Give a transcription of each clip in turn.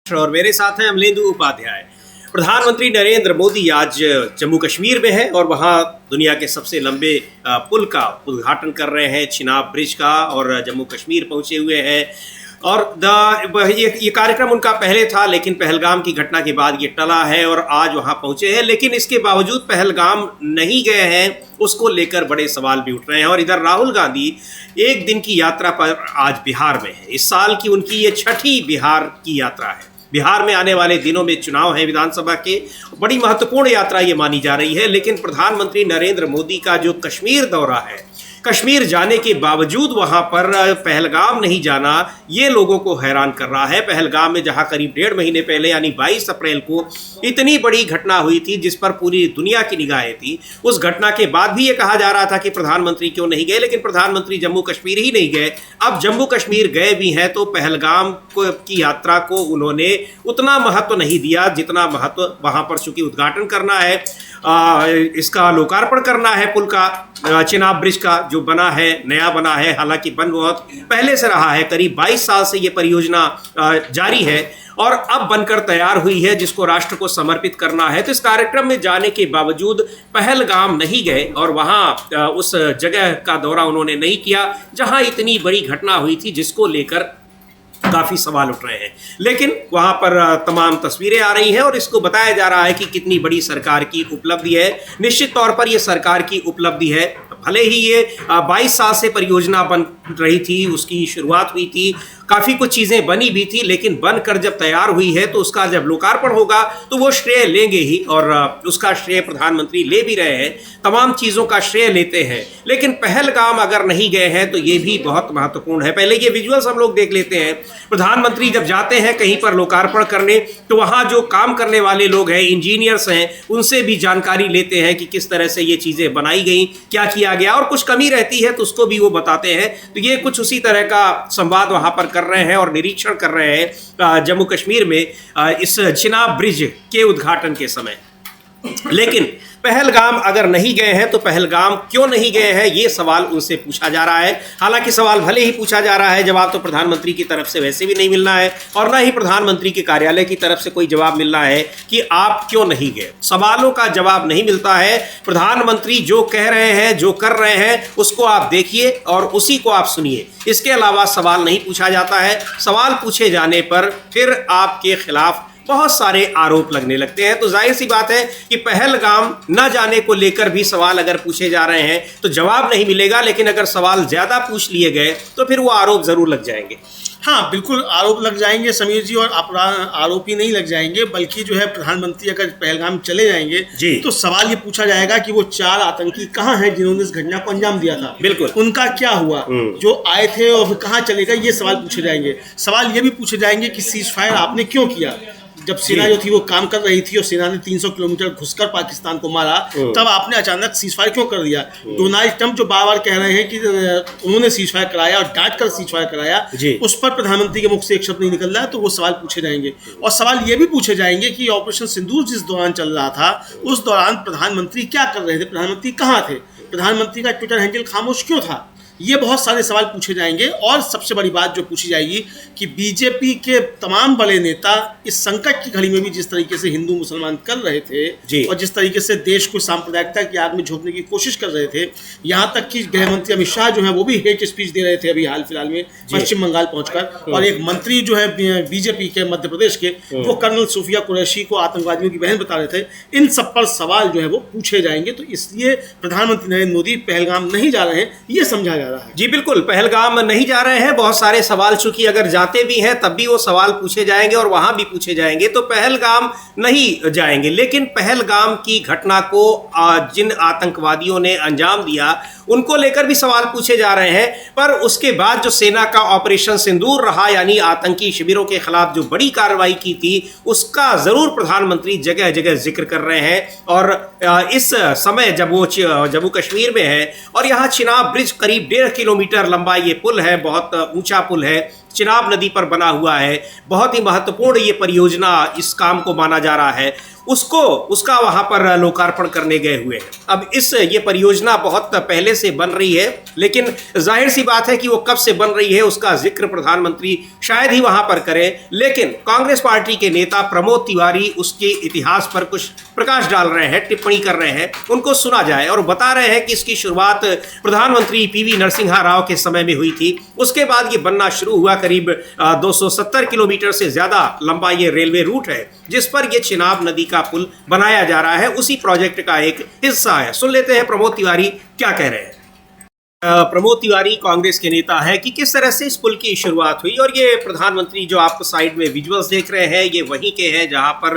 और मेरे साथ हैं अमलेंदु उपाध्याय। प्रधानमंत्री नरेंद्र मोदी आज जम्मू कश्मीर में है और वहाँ दुनिया के सबसे लंबे पुल का उद्घाटन कर रहे हैं, चिनाब ब्रिज का, और जम्मू कश्मीर पहुँचे हुए हैं। और ये कार्यक्रम उनका पहले था, लेकिन पहलगाम की घटना के बाद ये टला है और आज वहाँ पहुँचे हैं। लेकिन इसके बावजूद पहलगाम नहीं गए हैं, उसको लेकर बड़े सवाल भी उठ रहे हैं। और इधर राहुल गांधी एक दिन की यात्रा पर आज बिहार में है। इस साल की उनकी ये छठी बिहार की यात्रा है। बिहार में आने वाले दिनों में चुनाव है विधानसभा के, बड़ी महत्वपूर्ण यात्रा ये मानी जा रही है। लेकिन प्रधानमंत्री नरेंद्र मोदी का जो कश्मीर दौरा है, कश्मीर जाने के बावजूद वहां पर पहलगाम नहीं जाना, ये लोगों को हैरान कर रहा है। पहलगाम में जहां करीब 1.5 महीने पहले यानी 22 अप्रैल को इतनी बड़ी घटना हुई थी जिस पर पूरी दुनिया की निगाहें थी, उस घटना के बाद भी ये कहा जा रहा था कि प्रधानमंत्री क्यों नहीं गए, लेकिन प्रधानमंत्री जम्मू कश्मीर ही नहीं गए। अब जम्मू कश्मीर गए भी हैं तो पहलगाम की यात्रा को उन्होंने उतना महत्व नहीं दिया जितना महत्व वहाँ पर चूंकि उद्घाटन करना है, इसका लोकार्पण करना है पुल का, चिनाब ब्रिज का जो बना है, नया बना है। हालांकि बन बहुत पहले से रहा है, करीब 22 साल से ये परियोजना जारी है और अब बनकर तैयार हुई है, जिसको राष्ट्र को समर्पित करना है। तो इस कार्यक्रम में जाने के बावजूद पहलगाम नहीं गए और वहाँ उस जगह का दौरा उन्होंने नहीं किया जहाँ इतनी बड़ी घटना हुई थी, जिसको लेकर काफ़ी सवाल उठ रहे हैं। लेकिन वहाँ पर तमाम तस्वीरें आ रही हैं और इसको बताया जा रहा है कि कितनी बड़ी सरकार की उपलब्धि है। निश्चित तौर पर यह सरकार की उपलब्धि है। भले ही ये 22 साल से परियोजना बन रही थी, उसकी शुरुआत हुई थी, काफ़ी कुछ चीज़ें बनी भी थी, लेकिन बनकर जब तैयार हुई है तो उसका जब लोकार्पण होगा तो वो श्रेय लेंगे ही, और उसका श्रेय प्रधानमंत्री ले भी रहे हैं, तमाम चीज़ों का श्रेय लेते हैं। लेकिन पहलगाम अगर नहीं गए हैं तो ये भी बहुत महत्वपूर्ण है। पहले ये विजुअल्स हम लोग देख लेते हैं। प्रधानमंत्री जब जाते हैं कहीं पर लोकार्पण करने तो वहाँ जो काम करने वाले लोग हैं, इंजीनियर्स हैं, उनसे भी जानकारी लेते हैं कि किस तरह से ये चीज़ें बनाई गई, क्या किया गया, और कुछ कमी रहती है तो उसको भी वो बताते हैं। तो ये कुछ उसी तरह का संवाद वहाँ पर कर रहे हैं और निरीक्षण कर रहे हैं जम्मू कश्मीर में इस चिनाब ब्रिज के उद्घाटन के समय। लेकिन पहलगाम अगर नहीं गए हैं तो पहलगाम क्यों नहीं गए हैं, ये सवाल उनसे पूछा जा रहा है। हालांकि सवाल भले ही पूछा जा रहा है, जवाब तो प्रधानमंत्री की तरफ से वैसे भी नहीं मिलना है और ना ही प्रधानमंत्री के कार्यालय की तरफ से कोई जवाब मिलना है कि आप क्यों नहीं गए। सवालों का जवाब नहीं मिलता है। प्रधानमंत्री जो कह रहे हैं, जो कर रहे हैं, उसको आप देखिए और उसी को आप सुनिए। इसके अलावा सवाल नहीं पूछा जाता है। सवाल पूछे जाने पर फिर आपके खिलाफ बहुत सारे आरोप लगने लगते हैं। तो जाहिर सी बात है कि पहलगाम न जाने को लेकर भी सवाल अगर पूछे जा रहे हैं तो जवाब नहीं मिलेगा, लेकिन अगर सवाल ज़्यादा पूछ लिए गए तो फिर वो आरोप ज़रूर लग जाएंगे। हाँ, बिल्कुल आरोप लग जाएंगे समीर जी, और आरोप ही नहीं लग जाएंगे बल्कि जो है प्रधानमंत्री अगर पहलगाम चले जाएंगे तो सवाल ये पूछा जाएगा कि वो 4 आतंकी कहाँ हैं जिन्होंने इस घटना को अंजाम दिया था। बिल्कुल, उनका क्या हुआ, जो आए थे और कहाँ चले गए, ये सवाल पूछे जाएंगे। सवाल ये भी पूछे जाएंगे कि सीज फायर आपने क्यों किया। जब सेना जो थी वो काम कर रही थी और सेना ने 300 किलोमीटर घुसकर पाकिस्तान को मारा, तब आपने अचानक सीजफायर क्यों कर दिया। डोनाल्ड ट्रंप जो बार बार कह रहे हैं कि उन्होंने सीजफायर कराया और डांट कर सीजफायर कराया, उस पर प्रधानमंत्री के मुख से एक शब्द नहीं निकल रहा है। तो वो सवाल पूछे जाएंगे और सवाल ये भी पूछे जाएंगे कि ऑपरेशन सिंदूर जिस दौरान चल रहा था उस दौरान प्रधानमंत्री क्या कर रहे थे, प्रधानमंत्री कहाँ थे, प्रधानमंत्री का ट्विटर हैंडल खामोश क्यों था। ये बहुत सारे सवाल पूछे जाएंगे। और सबसे बड़ी बात जो पूछी जाएगी कि बीजेपी के तमाम बड़े नेता इस संकट की घड़ी में भी जिस तरीके से हिंदू मुसलमान कर रहे थे और जिस तरीके से देश को सांप्रदायिकता की आग में झोंकने की कोशिश कर रहे थे, यहाँ तक कि गृह मंत्री अमित शाह जो है वो भी हेट स्पीच दे रहे थे अभी हाल फिलहाल में पश्चिम बंगाल पहुंचकर। और एक मंत्री जो है बीजेपी के मध्य प्रदेश के, वो कर्नल सूफिया कुरैशी को आतंकवादियों की बहन बता रहे थे। इन सब पर सवाल जो है वो पूछे जाएंगे। तो इसलिए प्रधानमंत्री नरेंद्र मोदी पहलगाम नहीं जा रहे हैं, ये समझा जा रहा है। जी बिल्कुल, पहलगाम नहीं जा रहे हैं। बहुत सारे सवाल चूंकि अगर जाते भी हैं तब भी वो सवाल पूछे जाएंगे और वहां भी पूछे जाएंगे, तो पहलगाम नहीं जाएंगे। लेकिन पहलगाम की घटना को जिन आतंकवादियों ने अंजाम दिया उनको लेकर भी सवाल पूछे जा रहे हैं। पर उसके बाद जो सेना का ऑपरेशन सिंदूर रहा, यानी आतंकी शिविरों के खिलाफ जो बड़ी कार्रवाई की थी, उसका जरूर प्रधानमंत्री जगह जगह जिक्र कर रहे हैं। और इस समय जब वो जम्मू कश्मीर में है और यहाँ चिनाब ब्रिज करीब 1.5 किलोमीटर लंबा ये पुल है, बहुत ऊंचा पुल है, चिनाब नदी पर बना हुआ है, बहुत ही महत्वपूर्ण ये परियोजना इस काम को माना जा रहा है। उसका वहां पर लोकार्पण करने गए हुए हैं। अब ये परियोजना बहुत पहले से बन रही है, लेकिन जाहिर सी बात है कि वो कब से बन रही है उसका जिक्र प्रधानमंत्री शायद ही वहां पर करें, लेकिन कांग्रेस पार्टी के नेता प्रमोद तिवारी उसके इतिहास पर कुछ प्रकाश डाल रहे हैं, टिप्पणी कर रहे हैं। उनको सुना जाए और बता रहे हैं कि इसकी शुरुआत प्रधानमंत्री पीवी नरसिम्हा राव के समय में हुई थी। उसके बाद ये बनना शुरू हुआ। करीब 270 किलोमीटर से ज्यादा लंबा ये रेलवे रूट है जिस पर ये चिनाब नदी का पुल बनाया जा रहा है, उसी प्रोजेक्ट का एक हिस्सा है। सुन लेते हैं प्रमोद तिवारी क्या कह रहे हैं। प्रमोद तिवारी कांग्रेस के नेता हैं कि किस तरह से इस पुल की शुरुआत हुई, और ये प्रधानमंत्री जो आप साइड में विजुअल्स देख रहे हैं ये वहीं के हैं जहां पर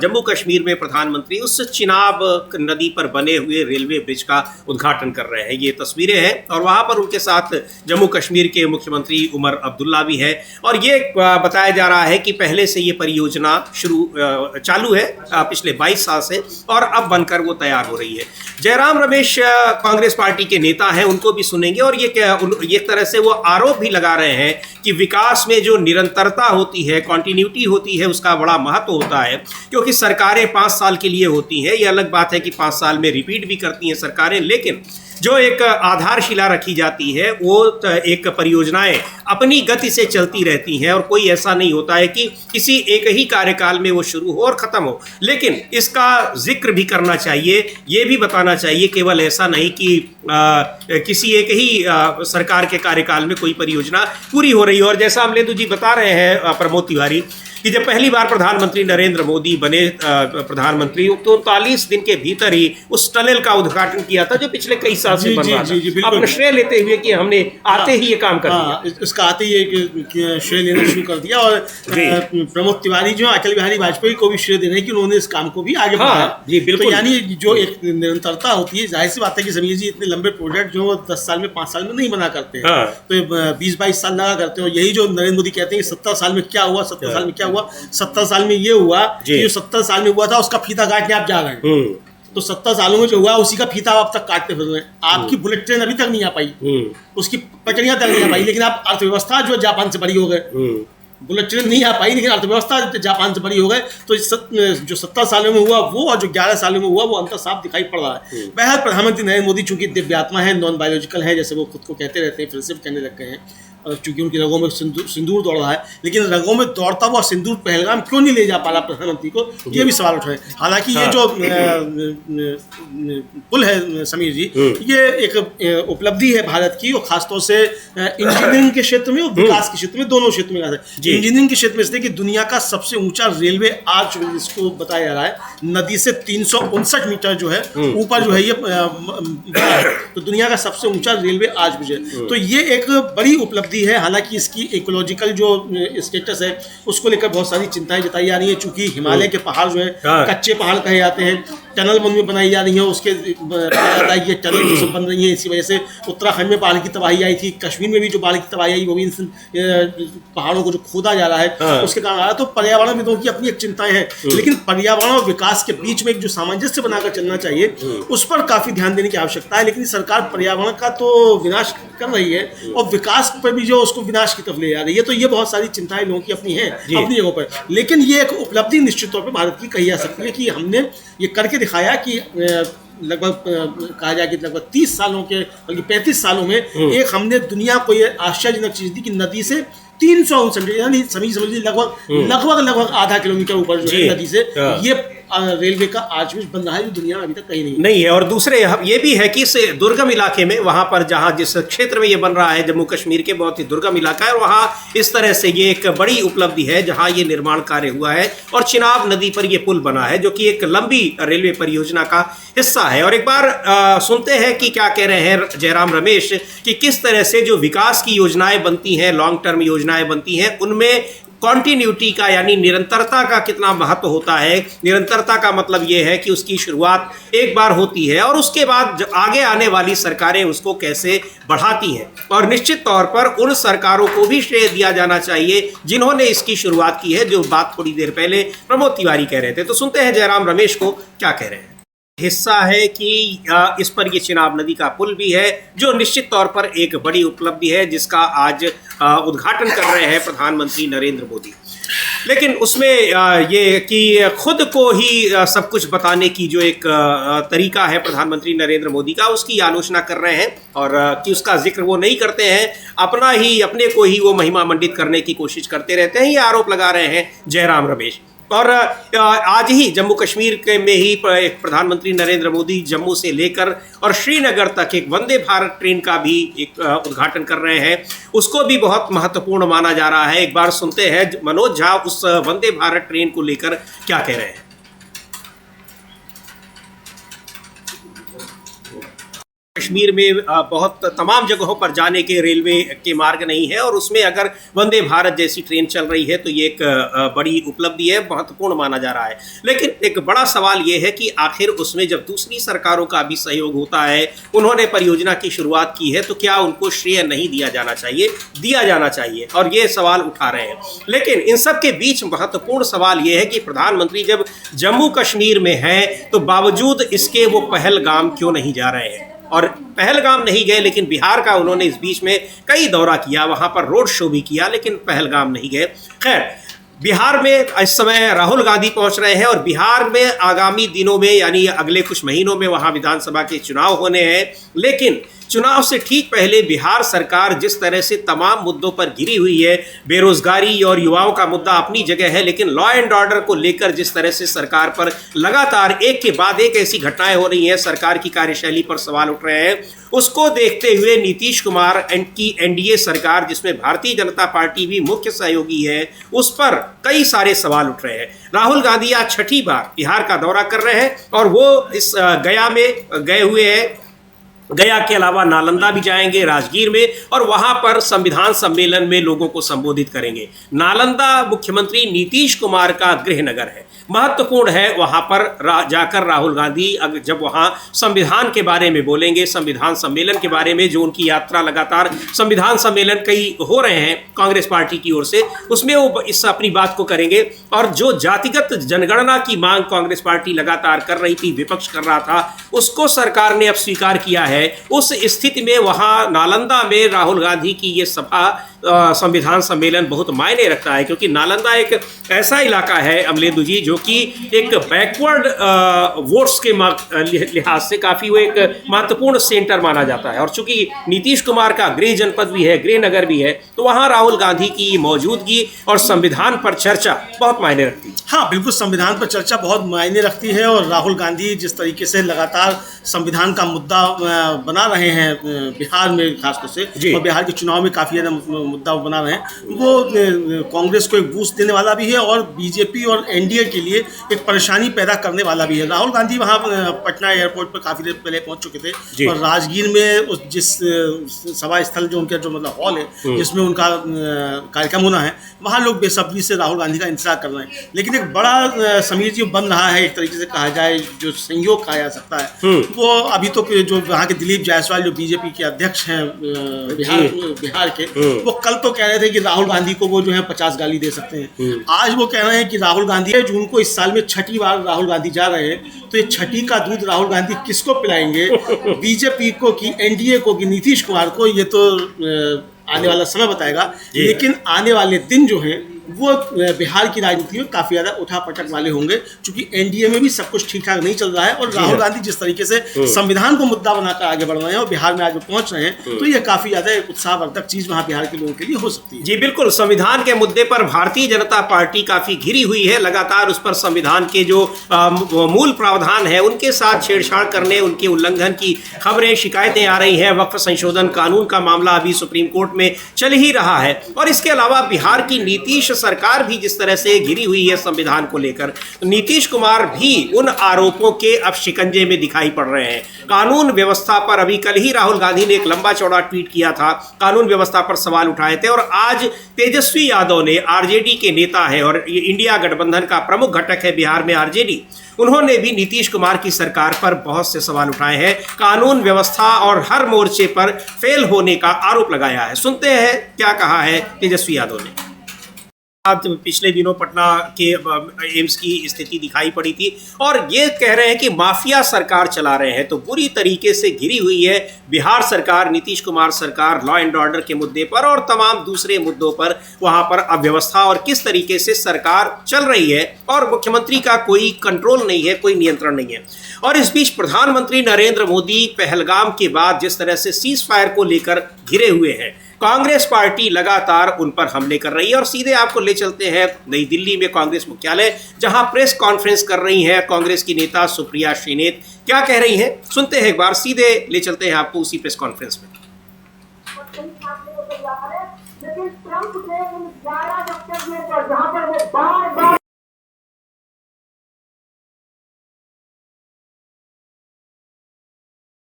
जम्मू कश्मीर में प्रधानमंत्री उस चिनाब नदी पर बने हुए रेलवे ब्रिज का उद्घाटन कर रहे हैं। ये तस्वीरें हैं और वहां पर उनके साथ जम्मू कश्मीर के मुख्यमंत्री उमर अब्दुल्ला भी है। और ये बताया जा रहा है कि पहले से ये परियोजना चालू है पिछले 22 साल से, और अब बनकर वो तैयार हो रही है। जयराम रमेश कांग्रेस पार्टी के नेता हैं, उनको भी सुनेंगे। और ये तरह से वो आरोप भी लगा रहे हैं कि विकास में जो निरंतरता होती है, कंटिन्यूटी होती है, उसका बड़ा महत्व होता है, क्योंकि सरकारें 5 साल के लिए होती हैं। ये अलग बात है कि 5 साल में रिपीट भी करती हैं सरकारें, लेकिन जो एक आधारशिला रखी जाती है वो एक परियोजनाएं अपनी गति से चलती रहती हैं, और कोई ऐसा नहीं होता है कि किसी एक ही कार्यकाल में वो शुरू हो और ख़त्म हो। लेकिन इसका जिक्र भी करना चाहिए, ये भी बताना चाहिए, केवल ऐसा नहीं कि किसी एक ही सरकार के कार्यकाल में कोई परियोजना पूरी हो रही हो। और जैसा अमलेंदु जी बता रहे हैं प्रमोद तिवारी कि जब पहली बार प्रधानमंत्री नरेंद्र मोदी बने प्रधानमंत्री, तो 39 दिन के भीतर ही उस टनल का उद्घाटन किया था जो पिछले कई साल से बन रहा था। अपना श्रेय लेते हुए कि हमने आते ही ये काम कर दिया, इसका आते ही एक श्रेय लेना शुरू कर दिया। और प्रमोद तिवारी जो अटल बिहारी वाजपेयी को भी श्रेय दे रहे हैं कि उन्होंने इस काम को भी आगे बढ़ाया। जी बिल्कुल। तो यानी जो एक निरंतरता होती है, जाहिर सी बात है कि समीर जी इतने लंबे प्रोजेक्ट जो 10 साल में 5 साल में नहीं बना करते हैं, तो 20-22 साल लगा करते हैं। यही जो नरेंद्र मोदी कहते हैं 70 साल में क्या हुआ, 70 साल में क्या हुआ, 70 साल में ये हुआ कि जो 70 साल में हुआ था उसका फीता काटने आप जा रहे हैं। तो 70 सालों में जो हुआ उसी का फीता आप तक काटते फिर रहे हैं। आपकी बुलेट ट्रेन अभी तक नहीं आ पाई, उसकी पटरियां तक नहीं आ पाई, लेकिन आप अर्थव्यवस्था जो जापान से बड़ी हो गए। बुलेट ट्रेन नहीं आ पाई लेकिन अर्थव्यवस्था जापान से बड़ी हो गए। तो जो 70 सालों में हुआ वो और जो 11 सालों में हुआ वो अंतर साफ दिखाई पड़ रहा है। बहरहाल प्रधानमंत्री नरेंद्र मोदी चूंकि दिव्यात्मा है, नॉन बायोलॉजिकल है, जैसे वो खुद को कहते रहते हैं, फिर से कहने लग गए हैं, चूंकि उनकी रगों में सिंदूर दौड़ रहा है। लेकिन रगों में दौड़ता हुआ सिंदूर पहलगाम क्यों नहीं ले जा पा रहा प्रधानमंत्री को, ये भी सवाल उठ रहे हैं। हालांकि ये जो पुल है समीर जी, ये एक उपलब्धि है भारत की, और खासतौर से इंजीनियरिंग के क्षेत्र में और विकास के क्षेत्र में, दोनों क्षेत्र में। इंजीनियरिंग के क्षेत्र में इसलिए कि दुनिया का सबसे ऊंचा रेलवे आर्च जिसको बताया जा रहा है, नदी से 359 मीटर जो है ऊपर जो है ये तो दुनिया का सबसे ऊंचा रेलवे आर्च ब्रिज है। तो ये एक बड़ी उपलब्धि है। हालांकि इसकी इकोलॉजिकल जो स्टेटस है उसको लेकर बहुत सारी चिंताएं जताई जा रही है, चूंकि हिमालय के पहाड़ जो है कच्चे पहाड़ कहे जाते हैं, टनल उनमें बनाई जा रही है, उसके ये टनल जो सब बन रही है, इसी वजह से उत्तराखंड में बाढ़ की तबाही आई थी, कश्मीर में भी जो बाढ़ की तबाही आई वो भी इन पहाड़ों को जो खोदा जा रहा है उसके कारण आ रहा है। तो पर्यावरणविदों की अपनी एक चिंताएं हैं, लेकिन पर्यावरण और विकास के बीच में एक जो सामंजस्य बनाकर चलना चाहिए उस पर काफी ध्यान देने की आवश्यकता है। लेकिन सरकार पर्यावरण का तो विनाश कर रही है और विकास पर भी जो उसको विनाश की तरफ ले जा रही है। तो ये बहुत सारी चिंताएं लोगों की अपनी हैं अपनी जगहों पर, लेकिन ये एक उपलब्धि निश्चित तौर पर भारत की कही जा सकती है कि हमने ये करके दिखाया कि लगभग कहा जाए कि लगभग 30 सालों के बल्कि 35 सालों में एक हमने दुनिया को ये आश्चर्यजनक चीज दी कि नदी से 359 यानी सभी समझिए लगभग आधा किलोमीटर ऊपर जो है नदी से ये रेलवे का आर्च ब्रिज बन रहा है, जो दुनिया में अभी तक कहीं नहीं है। और दूसरे ये भी है कि इस दुर्गम इलाके में, वहां पर जहां जिस क्षेत्र में ये बन रहा है, जम्मू कश्मीर के बहुत ही दुर्गम इलाका है, और वहां इस तरह से ये एक बड़ी उपलब्धि है जहां ये निर्माण कार्य हुआ है और चिनाब नदी पर ये पुल बना है, जो कि एक लंबी रेलवे परियोजना का हिस्सा है। और एक बार सुनते हैं कि क्या कह रहे हैं जयराम रमेश कि किस तरह से जो विकास की योजनाएं बनती हैं, लॉन्ग टर्म योजनाएं बनती हैं, उनमें कॉन्टिन्यूटी का यानी निरंतरता का कितना महत्व होता है। निरंतरता का मतलब यह है कि उसकी शुरुआत एक बार होती है और उसके बाद आगे आने वाली सरकारें उसको कैसे बढ़ाती हैं, और निश्चित तौर पर उन सरकारों को भी श्रेय दिया जाना चाहिए जिन्होंने इसकी शुरुआत की है, जो बात थोड़ी देर पहले प्रमोद तिवारी कह रहे थे। तो सुनते हैं जयराम रमेश को क्या कह रहे हैं। हिस्सा है कि इस पर ये चिनाब नदी का पुल भी है, जो निश्चित तौर पर एक बड़ी उपलब्धि है जिसका आज उद्घाटन कर रहे हैं प्रधानमंत्री नरेंद्र मोदी। लेकिन उसमें ये कि खुद को ही सब कुछ बताने की जो एक तरीका है प्रधानमंत्री नरेंद्र मोदी का, उसकी आलोचना कर रहे हैं और कि उसका जिक्र वो नहीं करते हैं, अपने को ही वो महिमा मंडित करने की कोशिश करते रहते हैं, ये आरोप लगा रहे हैं जयराम रमेश। और आज ही जम्मू कश्मीर के में ही प्रधानमंत्री नरेंद्र मोदी जम्मू से लेकर और श्रीनगर तक एक वंदे भारत ट्रेन का भी एक उद्घाटन कर रहे हैं, उसको भी बहुत महत्वपूर्ण माना जा रहा है। एक बार सुनते हैं मनोज झा उस वंदे भारत ट्रेन को लेकर क्या कह रहे हैं। कश्मीर में बहुत तमाम जगहों पर जाने के रेलवे के मार्ग नहीं है और उसमें अगर वंदे भारत जैसी ट्रेन चल रही है तो ये एक बड़ी उपलब्धि है, महत्वपूर्ण माना जा रहा है। लेकिन एक बड़ा सवाल ये है कि आखिर उसमें जब दूसरी सरकारों का भी सहयोग होता है, उन्होंने परियोजना की शुरुआत की है, तो क्या उनको श्रेय नहीं दिया जाना चाहिए? दिया जाना चाहिए, और ये सवाल उठा रहे हैं। लेकिन इन सब के बीच महत्वपूर्ण सवाल ये है कि प्रधानमंत्री जब जम्मू कश्मीर में हैं तो बावजूद इसके वो पहलगाम क्यों नहीं जा रहे हैं? और पहलगाम नहीं गए, लेकिन बिहार का उन्होंने इस बीच में कई दौरा किया, वहाँ पर रोड शो भी किया, लेकिन पहलगाम नहीं गए। खैर, बिहार में इस समय राहुल गांधी पहुंच रहे हैं और बिहार में आगामी दिनों में यानी अगले कुछ महीनों में वहाँ विधानसभा के चुनाव होने हैं। लेकिन चुनाव से ठीक पहले बिहार सरकार जिस तरह से तमाम मुद्दों पर घिरी हुई है, बेरोजगारी और युवाओं का मुद्दा अपनी जगह है, लेकिन लॉ एंड ऑर्डर को लेकर जिस तरह से सरकार पर लगातार एक के बाद एक ऐसी घटनाएं हो रही हैं, सरकार की कार्यशैली पर सवाल उठ रहे हैं, उसको देखते हुए नीतीश कुमार की एनडीए सरकार, जिसमें भारतीय जनता पार्टी भी मुख्य सहयोगी है, उस पर कई सारे सवाल उठ रहे हैं। राहुल गांधी आज छठी बार बिहार का दौरा कर रहे हैं और वो इस गया में गए हुए हैं। गया के अलावा नालंदा भी जाएंगे, राजगीर में, और वहां पर संविधान सम्मेलन में लोगों को संबोधित करेंगे। नालंदा मुख्यमंत्री नीतीश कुमार का गृह नगर है, महत्वपूर्ण है। वहां पर जाकर राहुल गांधी जब वहां संविधान के बारे में बोलेंगे, संविधान सम्मेलन के बारे में, जो उनकी यात्रा लगातार संविधान सम्मेलन कई हो रहे हैं कांग्रेस पार्टी की ओर से, उसमें वो इस अपनी बात को करेंगे। और जो जातिगत जनगणना की मांग कांग्रेस पार्टी लगातार कर रही थी, विपक्ष कर रहा था, उसको सरकार ने अब स्वीकार किया है। उस स्थिति में वहां नालंदा में राहुल गांधी की ये सभा, संविधान सम्मेलन बहुत मायने रखता है, क्योंकि नालंदा एक ऐसा इलाका है अमलेंदु जी जो कि एक बैकवर्ड वोट्स के लिहाज से काफ़ी वो एक महत्वपूर्ण सेंटर माना जाता है। और चूंकि नीतीश कुमार का गृह जनपद भी है, गृह नगर भी है, तो वहाँ राहुल गांधी की मौजूदगी और संविधान पर चर्चा बहुत मायने रखती है। हाँ, बिल्कुल, संविधान पर चर्चा बहुत मायने रखती है। और राहुल गांधी जिस तरीके से लगातार संविधान का मुद्दा बना रहे हैं बिहार में खासतौर से, और बिहार के चुनाव में काफ़ी ज़्यादा मुद्दा बना रहे हैं, वो कांग्रेस को एक बूस्ट देने वाला भी है और बीजेपी और एनडीए के लिए एक परेशानी पैदा करने वाला भी है। राहुल गांधी वहाँ पटना एयरपोर्ट पर काफ़ी देर पहले पहुँच चुके थे और राजगीर में उस जिस सभा स्थल जो उनका जो मतलब हॉल है जिसमें उनका कार्यक्रम होना है, वहाँ लोग बेसब्री से राहुल गांधी का इंतजार कर रहे हैं। लेकिन एक बड़ा समीर जी बन रहा है, एक तरीके से कहा जाए, जो संयोग कहा जा सकता है, वो अभी तो जो वहाँ के दिलीप जायसवाल जो बीजेपी के अध्यक्ष हैं बिहार के, वो कल तो कह रहे थे कि राहुल गांधी को वो जो है 50 गाली दे सकते हैं। आज वो कह रहे हैं कि राहुल गांधी है, जो उनको इस साल में छठी बार राहुल गांधी जा रहे हैं, तो ये छठी का दूध राहुल गांधी किसको पिलाएंगे? बीजेपी को कि एनडीए को कि नीतीश कुमार को? ये तो आने वाला समय बताएगा। लेकिन आने वाले दिन जो हैं वो बिहार की राजनीति में काफ़ी ज़्यादा उठापटक वाले होंगे, क्योंकि एनडीए में भी सब कुछ ठीक ठाक नहीं चल रहा है और राहुल गांधी जिस तरीके से संविधान को मुद्दा बनाकर आगे बढ़ रहे हैं और बिहार में आज वो पहुंच रहे हैं, तो ये काफ़ी ज़्यादा एक उत्साहवर्धक चीज़ वहाँ बिहार के लोगों के लिए हो सकती है। जी बिल्कुल, संविधान के मुद्दे पर भारतीय जनता पार्टी काफ़ी घिरी हुई है। लगातार उस पर संविधान के जो मूल प्रावधान है उनके साथ छेड़छाड़ करने, उनके उल्लंघन की खबरें, शिकायतें आ रही हैं। वक्फ संशोधन कानून का मामला अभी सुप्रीम कोर्ट में चल ही रहा है। और इसके अलावा बिहार की नीतीश सरकार भी जिस तरह से घिरी हुई है संविधान को लेकर, तो नीतीश कुमार भी उन आरोपों के अब शिकंजे में दिखाई पड़ रहे हैं। कानून व्यवस्था पर अभी कल ही राहुल गांधी ने एक लंबा चौड़ा ट्वीट किया था, कानून व्यवस्था पर सवाल उठाए थे। और आज तेजस्वी यादव ने, आरजेडी के नेता है और इंडिया गठबंधन का प्रमुख घटक है बिहार में आरजेडी, उन्होंने भी नीतीश कुमार की सरकार पर बहुत से सवाल उठाए हैं, कानून व्यवस्था और हर मोर्चे पर फेल होने का आरोप लगाया है। सुनते हैं क्या कहा है तेजस्वी यादव ने। पिछले दिनों पटना के एम्स की स्थिति दिखाई पड़ी थी और ये कह रहे हैं कि माफिया सरकार चला रहे हैं। तो बुरी तरीके से घिरी हुई है बिहार सरकार, नीतीश कुमार सरकार लॉ एंड ऑर्डर के मुद्दे पर और तमाम दूसरे मुद्दों पर। वहां पर अव्यवस्था और किस तरीके से सरकार चल रही है और मुख्यमंत्री का कोई कंट्रोल नहीं है, कोई नियंत्रण नहीं है। और इस बीच प्रधानमंत्री नरेंद्र मोदी पहलगाम के बाद जिस तरह से सीज फायर को लेकर घिरे हुए हैं, कांग्रेस पार्टी लगातार उन पर हमले कर रही है। और सीधे आपको ले चलते हैं नई दिल्ली में कांग्रेस मुख्यालय, जहां प्रेस कॉन्फ्रेंस कर रही हैं कांग्रेस की नेता सुप्रिया श्रीनेत। क्या कह रही हैं सुनते हैं एक बार, सीधे ले चलते हैं आपको उसी प्रेस कॉन्फ्रेंस में। लेकिन ट्रंप ने इन 11 वक्तव्यों पर जहां पर वो बार-बार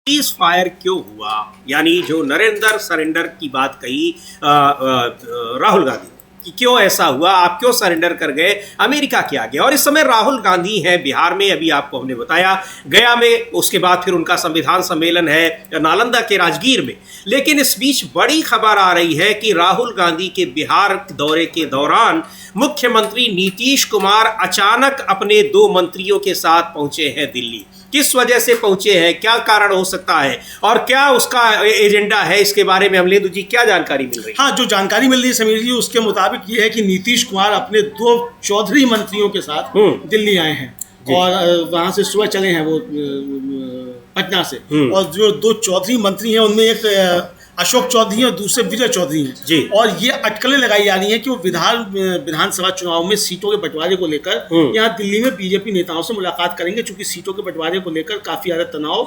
सीज फायर क्यों हुआ, यानी जो नरेंद्र सरेंडर की बात कही राहुल गांधी कि क्यों ऐसा हुआ, आप क्यों सरेंडर कर गए, अमेरिका क्या गया। और इस समय राहुल गांधी हैं बिहार में, अभी आपको हमने बताया गया में, उसके बाद फिर उनका संविधान सम्मेलन है नालंदा के राजगीर में। लेकिन इस बीच बड़ी खबर आ रही है कि राहुल गांधी के बिहार दौरे के दौरान मुख्यमंत्री नीतीश कुमार अचानक अपने 2 मंत्रियों के साथ पहुंचे हैं दिल्ली। किस वजह से पहुंचे हैं, क्या कारण हो सकता है और क्या उसका एजेंडा है, इसके बारे में अमलेंदु जी क्या जानकारी मिल रही है? हाँ, जो जानकारी मिल रही है समीर जी, उसके मुताबिक ये है कि नीतीश कुमार अपने 2 चौधरी मंत्रियों के साथ दिल्ली आए हैं और वहां से सुबह चले हैं वो पटना से। और जो 2 चौधरी मंत्री हैं उनमें एक अशोक चौधरी और दूसरे विजय चौधरी हैं। और ये अटकलें लगाई जा रही हैं कि वो विधानसभा चुनाव में सीटों के बंटवारे को लेकर यहाँ दिल्ली में बीजेपी नेताओं से मुलाकात करेंगे, क्योंकि सीटों के बंटवारे को लेकर काफी ज्यादा तनाव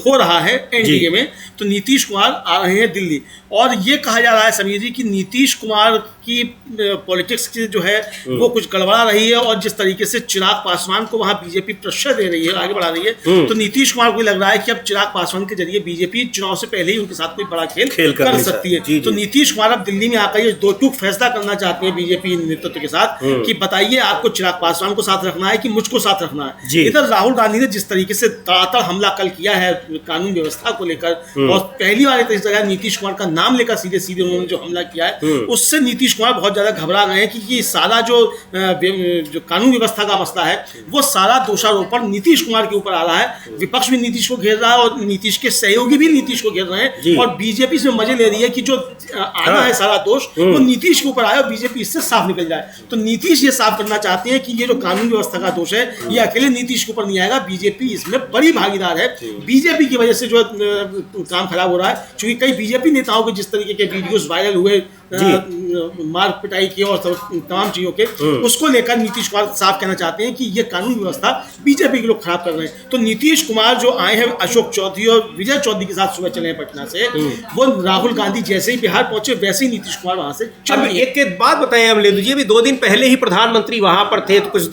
हो रहा है एनडीए में। तो नीतीश कुमार आ रहे हैं दिल्ली और ये कहा जा रहा है समीर जी कि नीतीश कुमार की पॉलिटिक्स की जो है वो कुछ गड़बड़ा रही है और जिस तरीके से चिराग पासवान को वहां बीजेपी प्रेशर दे रही है, आगे बढ़ा रही है, तो नीतीश कुमार को लग रहा है कि अब चिराग पासवान के जरिए बीजेपी चुनाव से पहले ही उनके साथ कोई बड़ा खेल कर सकती है। तो नीतीश कुमार अब दिल्ली में आकर ये 2 टूक फैसला करना चाहते हैं बीजेपी नेतृत्व के साथ कि बताइए आपको चिराग पासवान को साथ रखना है कि मुझको साथ रखना है। इधर राहुल गांधी ने जिस तरीके से तड़ातड़ हमला कल किया है कानून व्यवस्था को लेकर और पहली बार इस जगह नीतीश कुमार का नाम लेकर सीधे सीधे उन्होंने जो हमला किया है, उससे नीतीश कुमार बहुत ज्यादा घबरा गए हैं कि ये सारा जो कानून व्यवस्था का मसला है वो सारा दोषारोपण नीतीश कुमार के ऊपर आ रहा है। विपक्ष भी नीतीश को घेर रहा है और नीतीश के सहयोगी भी नीतीश को घेर रहे हैं और बीजेपी से मजे ले रही है कि जो आना है सारा दोष वो नीतीश के ऊपर आए और बीजेपी इससे साफ निकल जाए। तो नीतीश ये साफ करना चाहते हैं कि ये जो कानून व्यवस्था का दोष है ये अकेले नीतीश के ऊपर नहीं आएगा, बीजेपी इसमें बड़ी भागीदार है। बीजेपी की वजह से जो काम खराब हो रहा है, क्योंकि कई बीजेपी नेताओं के जिस तरीके के वीडियोस वायरल हुए मार पिटाई की और तमाम चीजों के, उसको लेकर नीतीश कुमार साफ कहना चाहते हैं कि ये कानून व्यवस्था बीजेपी के लोग खराब कर रहे हैं। तो नीतीश कुमार जो आए हैं अशोक चौधरी और विजय चौधरी के साथ सुबह चले हैं पटना से, वो राहुल गांधी जैसे ही बिहार पहुंचे वैसे ही नीतीश कुमार वहां से चले। एक बात बताएं अमलेंदु जी, अभी 2 दिन पहले ही प्रधानमंत्री वहां पर थे, तो कुछ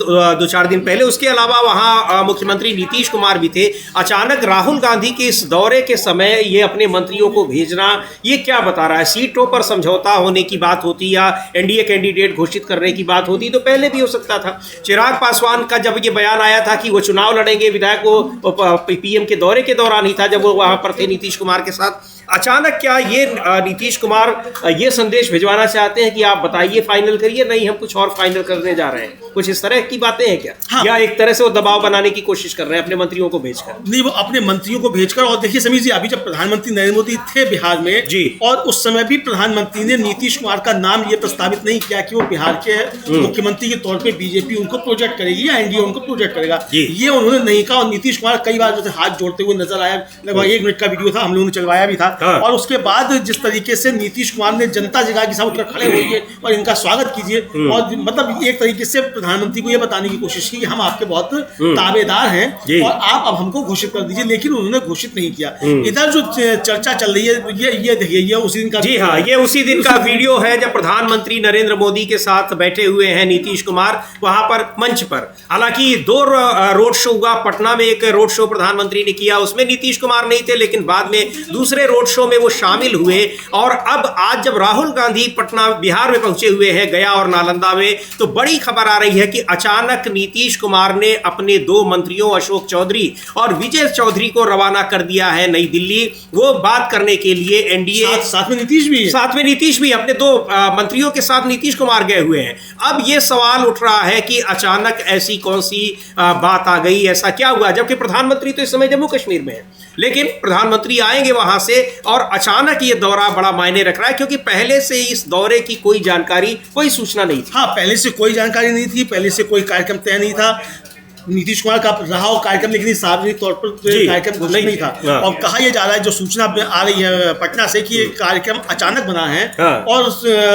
2-4 दिन पहले, उसके अलावा वहां मुख्यमंत्री नीतीश कुमार भी थे। अचानक राहुल गांधी के इस दौरे के समय ये अपने मंत्रियों को भेजना, ये क्या बता रहा है? सीटों पर समझौता होने की बात होती या एनडीए कैंडिडेट घोषित करने की बात होती तो पहले भी हो सकता था। चिराग पासवान का जब ये बयान आया था कि वो चुनाव लड़ेंगे, विधायक वो पीएम के दौरे के दौरान ही था जब वो वहां पर थे नीतीश कुमार के साथ। अचानक क्या ये नीतीश कुमार ये संदेश भिजवाना चाहते हैं कि आप बताइए, फाइनल करिए, नहीं हम कुछ और फाइनल करने जा रहे हैं, कुछ इस तरह की बातें हैं क्या? हाँ। या एक तरह से वो दबाव बनाने की कोशिश कर रहे हैं अपने मंत्रियों को भेजकर? नहीं, वो अपने मंत्रियों को भेजकर। और देखिए समीर जी, अभी जब प्रधानमंत्री नरेंद्र मोदी थे बिहार में जी, और उस समय भी प्रधानमंत्री ने नीतीश कुमार का नाम ये प्रस्तावित नहीं किया कि वो बिहार के मुख्यमंत्री के तौर पर बीजेपी उनको प्रोजेक्ट करेगी या एनडीए उनको प्रोजेक्ट करेगा, ये उन्होंने नहीं कहा। और नीतीश कुमार कई बार जैसे हाथ जोड़ते हुए नजर आया, लगभग 1 मिनट का वीडियो था, हम लोगों ने चलवाया भी था। और उसके बाद जिस तरीके से नीतीश कुमार ने जनता जगह की साथ खड़े होइए और इनका स्वागत कीजिए, और मतलब एक तरीके से प्रधानमंत्री को यह बताने की कोशिश की कि हम आपके बहुत ताबेदार हैं और आप अब हमको घोषित कर दीजिए, लेकिन उन्होंने घोषित नहीं किया। इधर जो चर्चा चल रही है ये देखिए, ये उसी दिन का, जी हाँ, ये उसी दिन का वीडियो है जब प्रधानमंत्री नरेंद्र मोदी के साथ बैठे हुए हैं नीतीश कुमार वहां पर मंच पर। हालांकि 2 रोड शो हुआ, पटना में एक रोड शो प्रधानमंत्री ने किया, उसमें नीतीश कुमार नहीं थे, लेकिन बाद में दूसरे रोड रोड शो में वो शामिल हुए। और अब आज जब राहुल गांधी पटना बिहार में पहुंचे हुए हैं, गया और नालंदा में, तो बड़ी खबर आ रही है कि अचानक नीतीश कुमार ने अपने 2 मंत्रियों अशोक चौधरी और विजय चौधरी को रवाना कर दिया है नई दिल्ली, वो बात करने के लिए एनडीए। साथ में नीतीश भी है। साथ में नीतीश भी, अपने 2 मंत्रियों के साथ नीतीश कुमार गए हुए हैं। अब ये सवाल उठ रहा है कि अचानक ऐसी कौन सी बात आ गई, ऐसा क्या हुआ, जबकि प्रधानमंत्री तो इस समय जम्मू कश्मीर में है। लेकिन प्रधानमंत्री आएंगे वहां से और अचानक ये दौरा बड़ा मायने रख रहा है, क्योंकि पहले से इस दौरे की कोई जानकारी, कोई सूचना नहीं थी। हाँ, पहले से कोई जानकारी नहीं थी, पहले से कोई कार्यक्रम तय नहीं था। नीतीश कुमार का रहा हो कार्यक्रम, लेकिन सार्वजनिक तौर पर कार्यक्रम घोषित नहीं था। और कहा यह जा रहा है, जो सूचना आ रही है पटना से, कि ये कार्यक्रम अचानक बना है और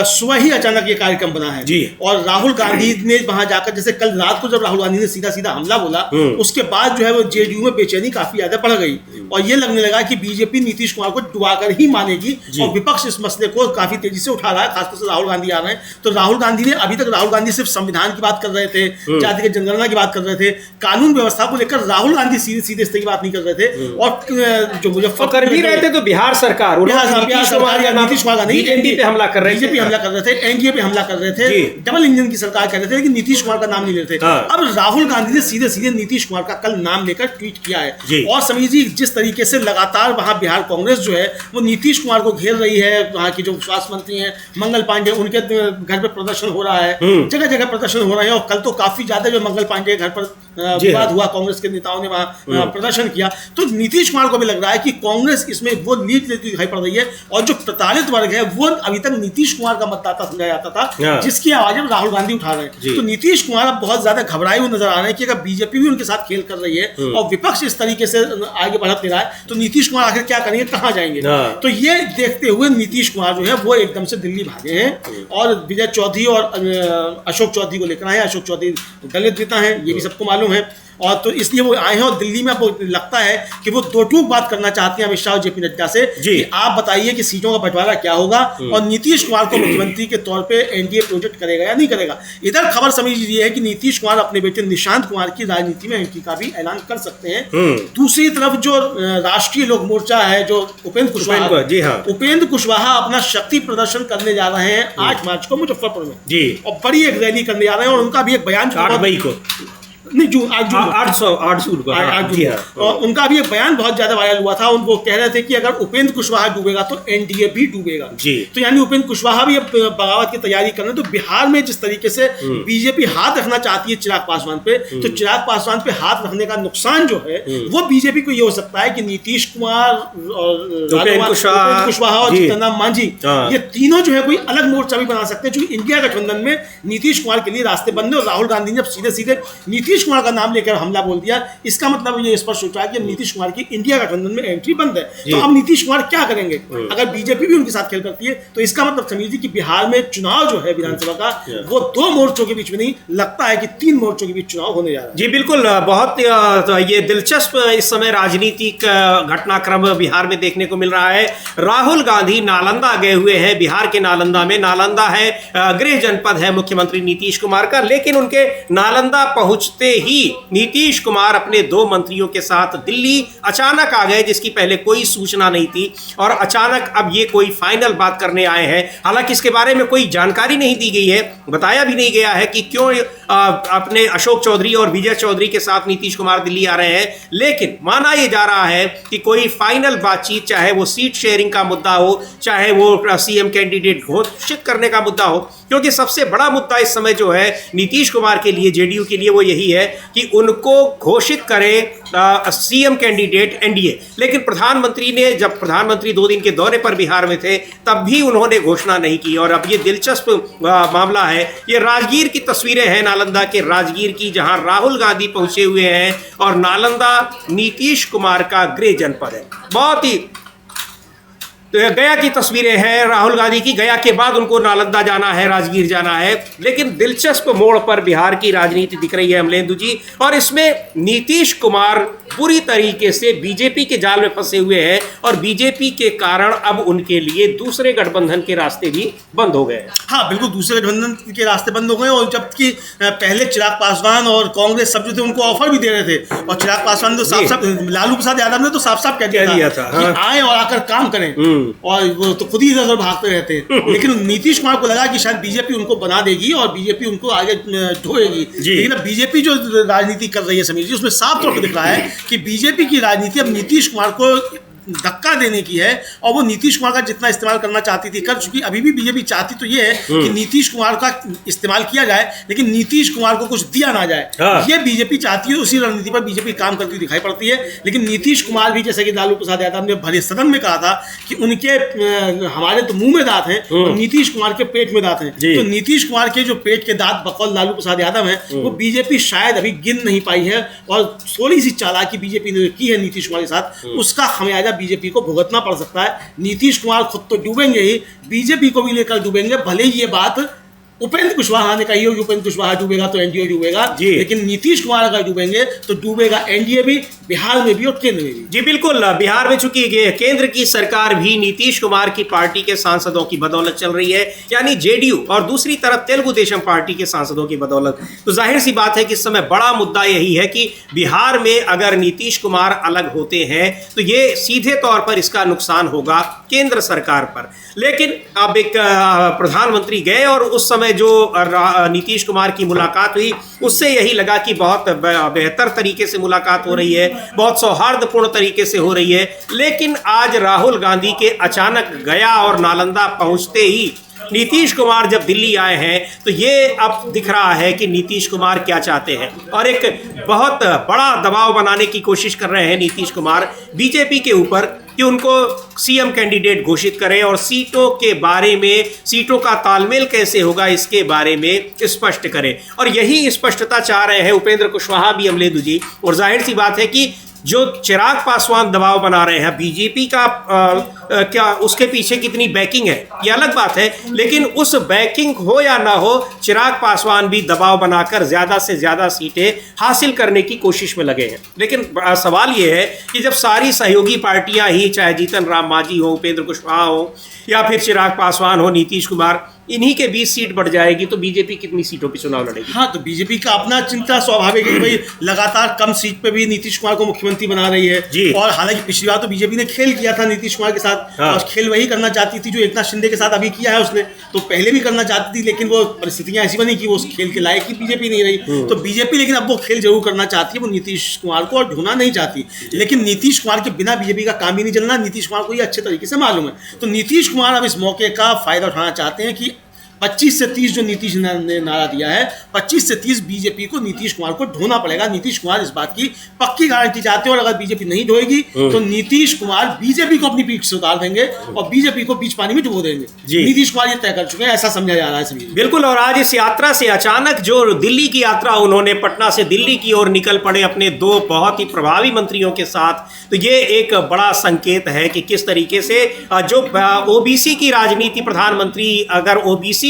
सुबह ही अचानक ये कार्यक्रम बना है जी। और राहुल गांधी ने वहां जाकर, जैसे कल रात को जब राहुल गांधी ने सीधा सीधा हमला बोला, उसके बाद जो है वो जेडीयू में बेचैनी काफी ज्यादा बढ़ गई और ये लगने लगा कि बीजेपी नीतीश कुमार को डुबाकर ही मानेगी और विपक्ष इस मसले को काफी तेजी से उठा रहा है, खासतौर से राहुल गांधी आ रहे हैं। तो राहुल गांधी ने अभी तक, राहुल गांधी सिर्फ संविधान की बात कर रहे थे, जाति की जनगणना की बात कर रहे थे, कानून व्यवस्था को लेकर राहुल गांधी सीधे सीधे इस तरह की बात नहीं कर रहे थे। और जो मुजफ्फर कर भी रहे थे तो बिहार सरकार, नीतीश कुमार का नहीं, बीजेपी पे हमला कर रहे थे, बीजेपी हमला कर रहे थे, एनडीए पे हमला कर रहे थे, डबल इंजन की सरकार कह रहे थे, लेकिन नीतीश कुमार का नाम नहीं ले रहे थे। अब राहुल गांधी ने सीधे सीधे नीतीश कुमार का कल नाम लेकर ट्वीट किया है। और समझिए जिस तरीके से लगातार वहां बिहार कांग्रेस जो है वो नीतीश कुमार को घेर रही है, वहां के जो स्वास्थ्य मंत्री हैं मंगल पांडे, उनके घर पे प्रदर्शन हो रहा है, जगह जगह प्रदर्शन हो रहे हैं। और कल तो काफी ज्यादा जो मंगल पांडे घर पर विवाद हुआ, कांग्रेस के नेताओं ने वहां प्रदर्शन किया। तो नीतीश कुमार को भी लग रहा है कि कांग्रेस इसमें वो लीड लेती दिखाई पड़ रही है और जो प्रताड़ित वर्ग है वो अभी तक नीतीश कुमार का मतदाता समझा जाता था, जिसकी आवाज अब राहुल गांधी उठा रहे हैं। तो नीतीश कुमार अब बहुत ज्यादा घबराए हुए नजर आ रहे हैं कि अगर बीजेपी भी उनके साथ खेल कर रही है और विपक्ष इस तरीके से आगे बढ़त रहा है, तो नीतीश कुमार आखिर क्या करेंगे, कहां जाएंगे। तो ये देखते हुए नीतीश कुमार जो है वो एकदम से दिल्ली भागे हैं और विजय चौधरी और अशोक चौधरी को लेकर आए हैं। अशोक चौधरी दलित नेता हैं, ये भी सबको मालूम है, और तो इसलिए वो आए हैं। और दिल्ली में अब लगता है कि वो 2 टूक बात करना चाहते हैं अमित शाह और जेपी नड्डा से कि आप बताइए कि सीटों का बंटवारा क्या होगा और नीतीश कुमार को मुख्यमंत्री के तौर पे एनडीए प्रोजेक्ट करेगा या नहीं करेगा। इधर खबर समझ लीजिए है कि नीतीश कुमार अपने बेटे निशांत कुमार की राजनीति में एंट्री का भी ऐलान कर सकते हैं। दूसरी तरफ जो राष्ट्रीय लोक मोर्चा है, जो उपेंद्र कुशवाहा अपना शक्ति प्रदर्शन करने जा रहे हैं 8 मार्च को मुजफ्फरपुर में और बड़ी एक रैली करने जा रहे हैं। और उनका भी एक बयान 8 मई को नहीं, जून 8 जून को और उनका भी एक बयान बहुत ज्यादा वायरल हुआ था। उनको कह रहे थे कि अगर उपेंद्र कुशवाहा डूबेगा तो एनडीए भी डूबेगा। तो यानी उपेंद्र कुशवाहा भी अब बगावत की तैयारी कर रहे हैं। तो बिहार में जिस तरीके से बीजेपी हाथ रखना चाहती है चिराग पासवान पे, तो चिराग पासवान पे हाथ रखने का नुकसान जो है वो बीजेपी को ये हो सकता है कि नीतीश कुमार और उपेंद्र कुशवाहा और जीतन राम मांझी, ये तीनों जो है कोई अलग मोर्चा भी बना सकते हैं, क्योंकि इंडिया गठबंधन में नीतीश कुमार के लिए रास्ते बंद है। और राहुल गांधी ने सीधे सीधे नीतीश कुमार का नाम लेकर हमला बोल दिया, इसका मतलब ये स्पष्ट हो चुका है कि नीतीश कुमार की इंडिया गठबंधन में एंट्री बंद है। तो अब नीतीश कुमार क्या करेंगे अगर बीजेपी भी उनके साथ खेल करती है? तो इसका मतलब समझिए कि बिहार में चुनाव जो है विधानसभा का, वो 2 मोर्चों के बीच में नहीं, लगता है कि 3 मोर्चों के बीच चुनाव होने जा रहा है। जी बिल्कुल, बहुत ये दिलचस्प इस समय राजनीतिक घटनाक्रम बिहार में देखने को मिल रहा है। राहुल गांधी नालंदा गए हुए हैं, बिहार के नालंदा में। नालंदा है गृह जनपद है मुख्यमंत्री नीतीश कुमार का, लेकिन उनके नालंदा पहुंचते ही नीतीश कुमार अपने 2 मंत्रियों के साथ दिल्ली अचानक आ गए, जिसकी पहले कोई सूचना नहीं थी। और अचानक अब ये कोई फाइनल बात करने आए हैं। हालांकि इसके बारे में कोई जानकारी नहीं दी गई है, बताया भी नहीं गया है कि क्यों अपने अशोक चौधरी और विजय चौधरी के साथ नीतीश कुमार दिल्ली आ रहे हैं। लेकिन माना यह जा रहा है कि कोई फाइनल बातचीत, चाहे वो सीट शेयरिंग का मुद्दा हो, चाहे वो सीएम कैंडिडेट घोषित करने का मुद्दा हो, क्योंकि सबसे बड़ा मुद्दा इस समय जो है नीतीश कुमार के लिए, जेडीयू के लिए, वो यही है कि उनको घोषित करें सीएम कैंडिडेट एनडीए। लेकिन प्रधानमंत्री ने, जब प्रधानमंत्री 2 दिन के दौरे पर बिहार में थे, तब भी उन्होंने घोषणा नहीं की। और अब ये दिलचस्प मामला है, ये राजगीर की तस्वीरें हैं, नालंदा के राजगीर की, जहां राहुल गांधी पहुंचे हुए हैं और नालंदा नीतीश कुमार का गृह जनपद है। बहुत ही तो गया की तस्वीरें हैं राहुल गांधी की। गया के बाद उनको नालंदा जाना है, राजगीर जाना है। लेकिन दिलचस्प मोड़ पर बिहार की राजनीति दिख रही है अमलेंदु जी, और इसमें नीतीश कुमार पूरी तरीके से बीजेपी के जाल में फंसे हुए हैं और बीजेपी के कारण अब उनके लिए दूसरे गठबंधन के रास्ते भी बंद हो गए। हाँ बिल्कुल, दूसरे गठबंधन के रास्ते बंद हो गए। और जबकि पहले चिराग पासवान और कांग्रेस सब जो थे उनको ऑफर भी दे रहे थे, और चिराग पासवान तो साफ साफ, लालू प्रसाद यादव ने तो साफ साफ कह दिया था कि आए और आकर काम करें, और वो तो खुद ही इधर उधर भागते रहते हैं। लेकिन नीतीश कुमार को लगा कि शायद बीजेपी उनको बना देगी और बीजेपी उनको आगे ढोएगी। लेकिन अब बीजेपी जो राजनीति कर रही है समीर जी, उसमें साफ तौर पर दिख रहा है कि बीजेपी की राजनीति अब नीतीश कुमार को धक्का देने की है, और वो नीतीश कुमार का जितना इस्तेमाल करना चाहती थी कर चुकी। अभी भी बीजेपी चाहती तो ये है कि नीतीश कुमार का इस्तेमाल किया जाए, लेकिन नीतीश कुमार को कुछ दिया ना जाए। ये बीजेपी चाहती है, उसी रणनीति पर बीजेपी काम करती हुई दिखाई पड़ती है। लेकिन नीतीश कुमार भी, जैसे कि लालू प्रसाद यादव ने भरे सदन में कहा था कि उनके हमारे तो मुंह में दांत हैं और नीतीश कुमार के पेट में दांत हैं। तो नीतीश कुमार के जो पेट के दांत बकौल लालू प्रसाद यादव हैं, वो बीजेपी शायद अभी गिन नहीं पाई है, और थोड़ी सी चालाकी बीजेपी ने की है नीतीश कुमार के साथ, उसका खमियाजा बीजेपी को भुगतना पड़ सकता है। नीतीश कुमार खुद तो डूबेंगे ही, बीजेपी को भी लेकर डूबेंगे। भले ही ये बात उपेंद्र कुशवाहा ने कही हो कि उपेंद्र कुशवाहा डूबेगा तो एनडीए डूबेगा, लेकिन नीतीश कुमार अगर डूबेंगे तो डूबेगा एनडीए भी, बिहार में भी और केंद्र में भी। जी बिल्कुल, बिहार में चूंकि केंद्र की सरकार भी नीतीश कुमार की पार्टी के सांसदों की बदौलत चल रही है, यानी जेडीयू, और दूसरी तरफ तेलुगु देशम पार्टी के सांसदों की बदौलत। तो जाहिर सी बात है कि इस समय बड़ा मुद्दा यही है कि बिहार में अगर नीतीश कुमार अलग होते हैं तो ये सीधे तौर पर इसका नुकसान होगा केंद्र सरकार पर। लेकिन अब एक प्रधानमंत्री गए और उस समय जो नीतीश कुमार की मुलाकात हुई, उससे यही लगा कि बहुत बेहतर तरीके से मुलाकात हो रही है, बहुत सौहार्दपूर्ण तरीके से हो रही है। लेकिन आज राहुल गांधी के अचानक गया और नालंदा पहुंचते ही नीतीश कुमार जब दिल्ली आए हैं, तो ये अब दिख रहा है कि नीतीश कुमार क्या चाहते हैं, और एक बहुत बड़ा दबाव बनाने की कोशिश कर रहे हैं नीतीश कुमार बीजेपी के ऊपर कि उनको सीएम कैंडिडेट घोषित करें और सीटों के बारे में, सीटों का तालमेल कैसे होगा इसके बारे में स्पष्ट करें। और यही स्पष्टता चाह रहे हैं उपेंद्र कुशवाहा भी अमलेंदु जी। और जाहिर सी बात है कि जो चिराग पासवान दबाव बना रहे हैं, बीजेपी का क्या उसके पीछे कितनी बैकिंग है ये अलग बात है, लेकिन उस बैकिंग हो या ना हो, चिराग पासवान भी दबाव बनाकर ज्यादा से ज्यादा सीटें हासिल करने की कोशिश में लगे हैं। लेकिन सवाल ये है कि जब सारी सहयोगी पार्टियां ही, चाहे जीतन राम मांझी हो, उपेंद्र कुशवाहा हो, या फिर चिराग पासवान हो, नीतीश कुमार, इन्हीं के 20 सीट बढ़ जाएगी तो बीजेपी कितनी सीटों पर चुनाव लड़ेगी? हाँ, तो बीजेपी का अपना चिंता स्वाभाविक है कि भाई लगातार कम सीट पे भी नीतीश कुमार को मुख्यमंत्री बना रही है जी। और हालांकि पिछली बार तो बीजेपी ने खेल किया था नीतीश कुमार के साथ, और खेल वही करना चाहती थी जो एकनाथ शिंदे के साथ अभी किया है उसने, तो पहले भी करना चाहती थी, लेकिन वो परिस्थितियां ऐसी बनी कि वो खेल के लायक ही बीजेपी नहीं रही। तो बीजेपी लेकिन अब वो खेल जरूर करना चाहती है, वो नीतीश कुमार को और ढूंढना नहीं चाहती। लेकिन नीतीश कुमार के बिना बीजेपी का काम ही नहीं चलना, नीतीश कुमार को ये अच्छे तरीके से मालूम है। तो नीतीश कुमार अब इस मौके का फायदा उठाना चाहते हैं कि 25 से 30 जो नीतीश ने नारा दिया है, 25 से 30 बीजेपी को नीतीश कुमार को ढोना पड़ेगा। नीतीश कुमार इस बात की पक्की गारंटी चाहते हैं, और अगर बीजेपी नहीं ढोएगी तो नीतीश कुमार बीजेपी को अपनी पीठ से उतार देंगे और बीजेपी को बीच पानी में डुबो देंगे। नीतीश कुमार ये तय कर चुके हैं, ऐसा समझा जा रहा है सभी। बिल्कुल, और आज इस यात्रा से अचानक जो दिल्ली की यात्रा उन्होंने पटना से दिल्ली की ओर निकल पड़े अपने 2 बहुत ही प्रभावी मंत्रियों के साथ, तो ये एक बड़ा संकेत है कि किस तरीके से जो ओबीसी की राजनीति, प्रधानमंत्री अगर ओबीसी,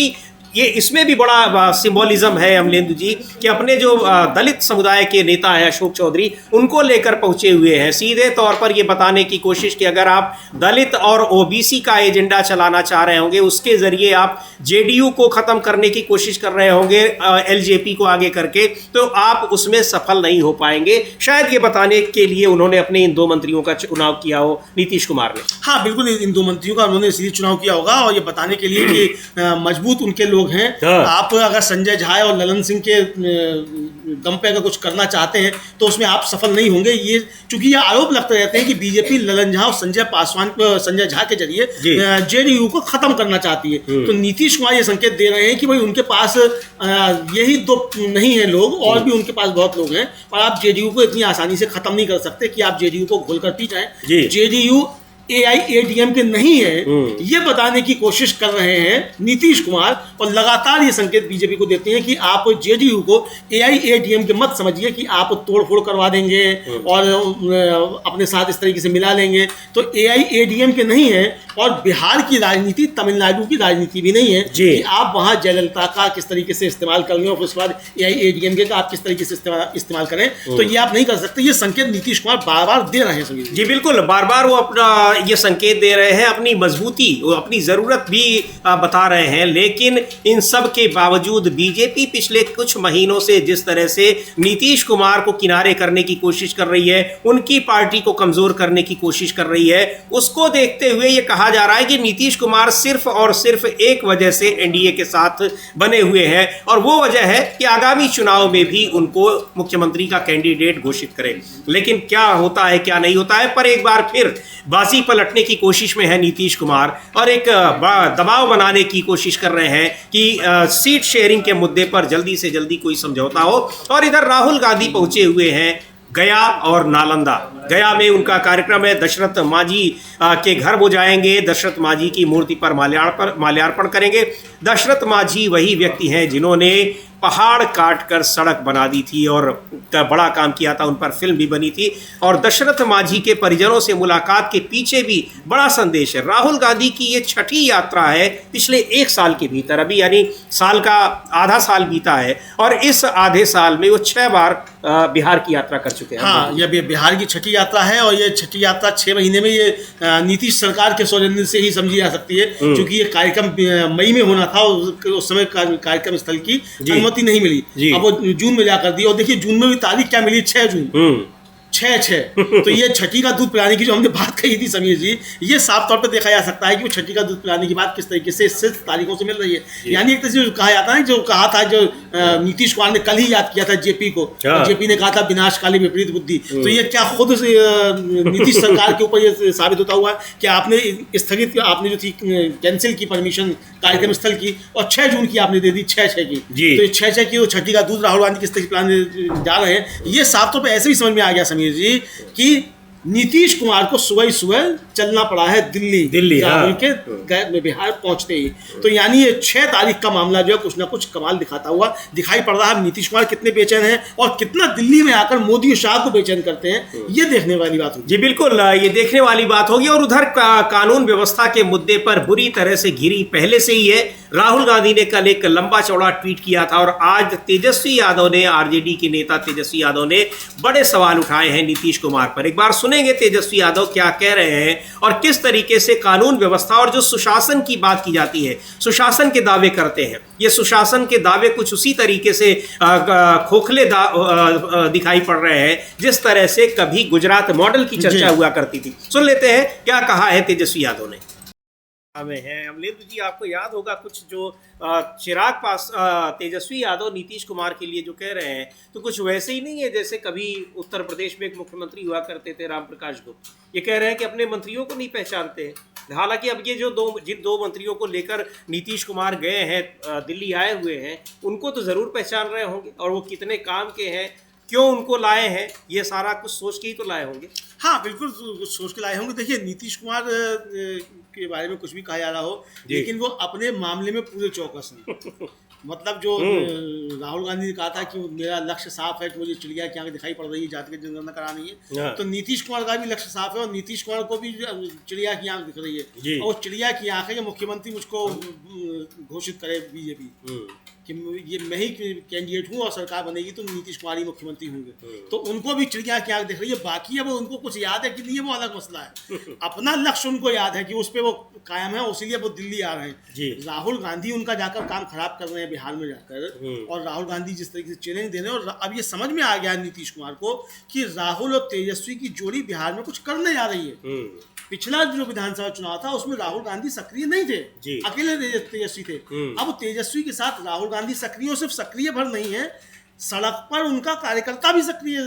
ये इसमें भी बड़ा सिंबोलिज्म है अमलेंदु जी कि अपने जो दलित समुदाय के नेता हैं अशोक चौधरी, उनको लेकर पहुंचे हुए हैं, सीधे तौर पर ये बताने की कोशिश कि अगर आप दलित और ओबीसी का एजेंडा चलाना चाह रहे होंगे, उसके जरिए आप जेडीयू को खत्म करने की कोशिश कर रहे होंगे एलजेपी को आगे करके, तो आप उसमें सफल नहीं हो पाएंगे। शायद ये बताने के लिए उन्होंने अपने इन 2 मंत्रियों का चुनाव किया हो नीतीश कुमार ने। हाँ बिल्कुल, इन 2 मंत्रियों का उन्होंने इसलिए चुनाव किया होगा, और ये बताने के लिए कि मजबूत उनके लोग हैं। आप अगर संजय झा और ललन सिंह के दम पे अगर कुछ करना चाहते हैं तो उसमें आप सफल नहीं होंगे। ये चूंकि ये आरोप लगते रहते हैं कि बीजेपी ललन झा और संजय झा के जरिए जेडीयू को खत्म करना चाहती है, तो नीतीश कुमार ये संकेत दे रहे हैं कि भाई उनके पास यही 2 नहीं है लोग, और भी उनके पास बहुत लोग हैं, और आप जेडीयू को इतनी आसानी से खत्म नहीं कर सकते कि आप जेडीयू को घोल कर पी जाएं। जेडीयू AIADM के नहीं है, ये बताने की कोशिश कर रहे हैं नीतीश कुमार, और लगातार ये संकेत बीजेपी को देते हैं कि आप JDU को AIADM के मत समझिए कि आप तोड़फोड़ करवा देंगे और अपने साथ इस तरीके से मिला लेंगे। तो AIADM के नहीं है, और बिहार की राजनीति तमिलनाडु की राजनीति भी नहीं है कि आप वहाँ जयललिता का किस तरीके से इस्तेमाल कर लें और उसके बाद AIADM के का आप किस तरीके से इस्तेमाल करें। तो ये आप नहीं कर सकते। ये संकेत नीतीश कुमार बार बार दे रहे हैं समीर जी। बिल्कुल, बार बार वो अपना ये संकेत दे रहे हैं, अपनी मजबूती, वो अपनी ज़रूरत भी बता रहे हैं। लेकिन इन सब के बावजूद बीजेपी पिछले कुछ महीनों से जिस तरह से नीतीश कुमार को किनारे करने की कोशिश कर रही है, उनकी पार्टी को कमज़ोर करने की कोशिश कर रही है, उसको देखते हुए ये कहा जा रहा है कि नीतीश कुमार सिर्फ और सिर्फ एक वजह से NDA के साथ बने हुए हैं, और वो वजह है कि आगामी चुनाव में भी उनको मुख्यमंत्री का कैंडिडेट घोषित करें। लेकिन क्या होता है क्या नहीं होता है, पर एक बार फिर बाजी पलटने की कोशिश में है नीतीश कुमार, और एक दबाव बनाने की कोशिश कर रहे हैं कि सीट शेयरिंग के मुद्दे पर जल्दी से जल्दी कोई समझौता हो। और इधर राहुल गांधी पहुंचे हुए हैं गया और नालंदा। गया में उनका कार्यक्रम है, दशरथ मांझी के घर वो जाएंगे, दशरथ मांझी की मूर्ति पर माल्यार्पण करेंगे। दशरथ मांझी वही व्यक्ति हैं जिन्होंने पहाड़ काट कर सड़क बना दी थी और बड़ा काम किया था, उन पर फिल्म भी बनी थी। और दशरथ मांझी के परिजनों से मुलाकात के पीछे भी बड़ा संदेश है। राहुल गांधी की ये छठी यात्रा है पिछले एक साल के भीतर, अभी यानी साल का आधा साल बीता है, और इस आधे साल में वो 6 बार बिहार की यात्रा कर चुके हैं। हाँ, ये बिहार की छठी यात्रा है, और ये छठी यात्रा 6 महीने में ये नीतीश सरकार के सौजन्य से ही समझी जा सकती है, क्योंकि ये कार्यक्रम मई में होना था, उस समय कार्यक्रम स्थल की अनुमति नहीं मिली। अब वो जून में जाकर दी, और देखिए जून में भी तारीख क्या मिली, 6 जून। 6 तो ये छठी का दूध पिलाने की जो हमने बात कही थी समीर जी, ये साफ तौर पे देखा जा सकता है कि वो छठी का दूध पिलाने की बात किस तरीके से सिर्फ तारीखों से मिल रही है। यानी एक तरह से कहा जाता है, जो कहा था, जो नीतीश कुमार ने कल ही याद किया था JP को, JP ने कहा था विनाशकाली विपरीत बुद्धि। तो ये क्या खुद नीतीश सरकार के ऊपर ये साबित होता हुआ कि आपने स्थगित, आपने जो थी कैंसिल की परमिशन कार्यक्रम स्थल की, और 6 जून की आपने दे दी, 6/6 की। तो 6/6 की वो छठी का दूध राहुल गांधी किस तरीके पिलाने जा रहे हैं, ये साफ तौर पर ऐसे भी समझ में आ गया समीर जी कि नीतीश कुमार को सुबह ही सुबह चलना पड़ा है दिल्ली राहुल के बिहार पहुंचते ही। तो यानी ये 6 तारीख का मामला जो है कुछ ना कुछ कमाल दिखाता हुआ दिखाई पड़ रहा है। नीतीश कुमार कितने बेचैन हैं और कितना दिल्ली में आकर मोदी और शाह को बेचैन करते हैं, ये देखने वाली बात होगी। जी बिल्कुल, ये देखने वाली बात होगी। और उधर कानून व्यवस्था के मुद्दे पर बुरी तरह से घिरी पहले से ही है। राहुल गांधी ने कल एक लंबा चौड़ा ट्वीट किया था, और आज तेजस्वी यादव ने, RJD के नेता तेजस्वी यादव ने बड़े सवाल उठाए हैं नीतीश कुमार पर। एक बार सुनेंगे तेजस्वी यादव क्या कह रहे हैं और किस तरीके से कानून व्यवस्था और जो सुशासन की बात की जाती है, सुशासन के दावे करते हैं। ये सुशासन के दावे कुछ उसी तरीके से खोखले दिखाई पड़ रहे हैं जिस तरह से कभी गुजरात मॉडल की चर्चा हुआ करती थी। सुन लेते हैं क्या कहा है तेजस्वी यादव ने। में है अमलेंद्र जी, आपको याद होगा कुछ जो चिराग पास तेजस्वी यादव नीतीश कुमार के लिए जो कह रहे हैं, तो कुछ वैसे ही नहीं है जैसे कभी उत्तर प्रदेश में एक मुख्यमंत्री हुआ करते थे राम प्रकाश गुप्ता। ये कह रहे हैं कि अपने मंत्रियों को नहीं पहचानते हैं। हालांकि अब ये जो जिन दो मंत्रियों को लेकर नीतीश कुमार गए हैं, दिल्ली आए हुए हैं, उनको तो ज़रूर पहचान रहे होंगे, और वो कितने काम के हैं, क्यों उनको लाए हैं, ये सारा कुछ सोच के ही तो लाए होंगे। हाँ बिल्कुल, कुछ सोच के लाए होंगे। देखिए नीतीश कुमार के बारे में कुछ भी कहा जा रहा हो, लेकिन वो अपने मामले में पूरे चौकस हैं। मतलब जो राहुल गांधी ने कहा था कि मेरा लक्ष्य साफ है कि मुझे चिड़िया की आंख दिखाई पड़ रही है, जाति की जनगणना करानी है, तो नीतीश कुमार का भी लक्ष्य साफ है, और नीतीश कुमार को भी चिड़िया की आंख दिख रही है, और चिड़िया की आंख है कि मुख्यमंत्री मुझको घोषित करे बीजेपी कि ये मैं ही कैंडिडेट हूँ और सरकार बनेगी तो नीतीश कुमार ही मुख्यमंत्री होंगे। तो उनको भी चिड़िया की आंख दिख रही है। बाकी अब उनको कुछ याद है कि नहीं, वो अलग मसला है। अपना लक्ष्य उनको याद है कि उस पर वो कायम है, इसीलिए वो दिल्ली आ रहे हैं। राहुल गांधी उनका जाकर काम खराब कर रहे हैं बिहार में जाकर, और राहुल गांधी जिस तरीके से चैलेंज दे रहे हैं, और अब ये समझ में आ गया है नीतीश कुमार को कि राहुल और तेजस्वी की जोड़ी बिहार में कुछ करने जा रही है। पिछला जो विधानसभा चुनाव था उसमें राहुल गांधी सक्रिय नहीं थे, अकेले तेजस्वी थे। अब तेजस्वी के साथ राहुल गांधी सक्रिय, सिर्फ सक्रिय भर नहीं है, सड़क पर उनका कार्यकर्ता भी सक्रिय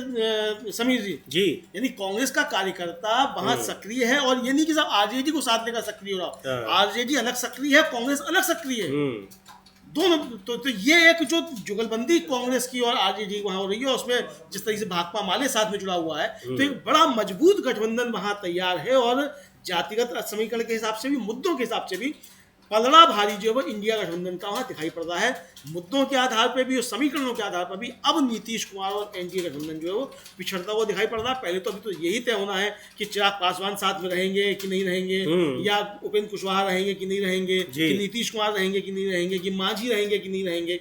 समीर जी। यानी कांग्रेस का कार्यकर्ता वहां सक्रिय है, और ये नहीं कि सब RJD को साथ लेकर सक्रिय हो रहा। RJD अलग सक्रिय है, कांग्रेस अलग सक्रिय है। दोनों तो ये एक जो जुगलबंदी कांग्रेस की और आरजेडी वहां हो रही है, उसमें जिस तरीके से भाकपा माले साथ में जुड़ा हुआ है, तो एक बड़ा मजबूत गठबंधन वहां तैयार है। और जातिगत समीकरण के हिसाब से भी, मुद्दों के हिसाब से भी पलड़ा भारी जो है वो इंडिया गठबंधन का वहां दिखाई पड़ रहा है। मुद्दों के आधार पर भी और समीकरणों के आधार पर भी अब नीतीश कुमार और एनडीए गठबंधन जो है वो पिछड़ता हुआ दिखाई पड़ रहा है। पहले तो अभी तो यही तय होना है कि चिराग पासवान साथ में रहेंगे कि नहीं रहेंगे, या उपेंद्र कुशवाहा रहेंगे कि नहीं रहेंगे, कि नीतीश कुमार रहेंगे कि नहीं रहेंगे, कि मांझी रहेंगे कि नहीं रहेंगे,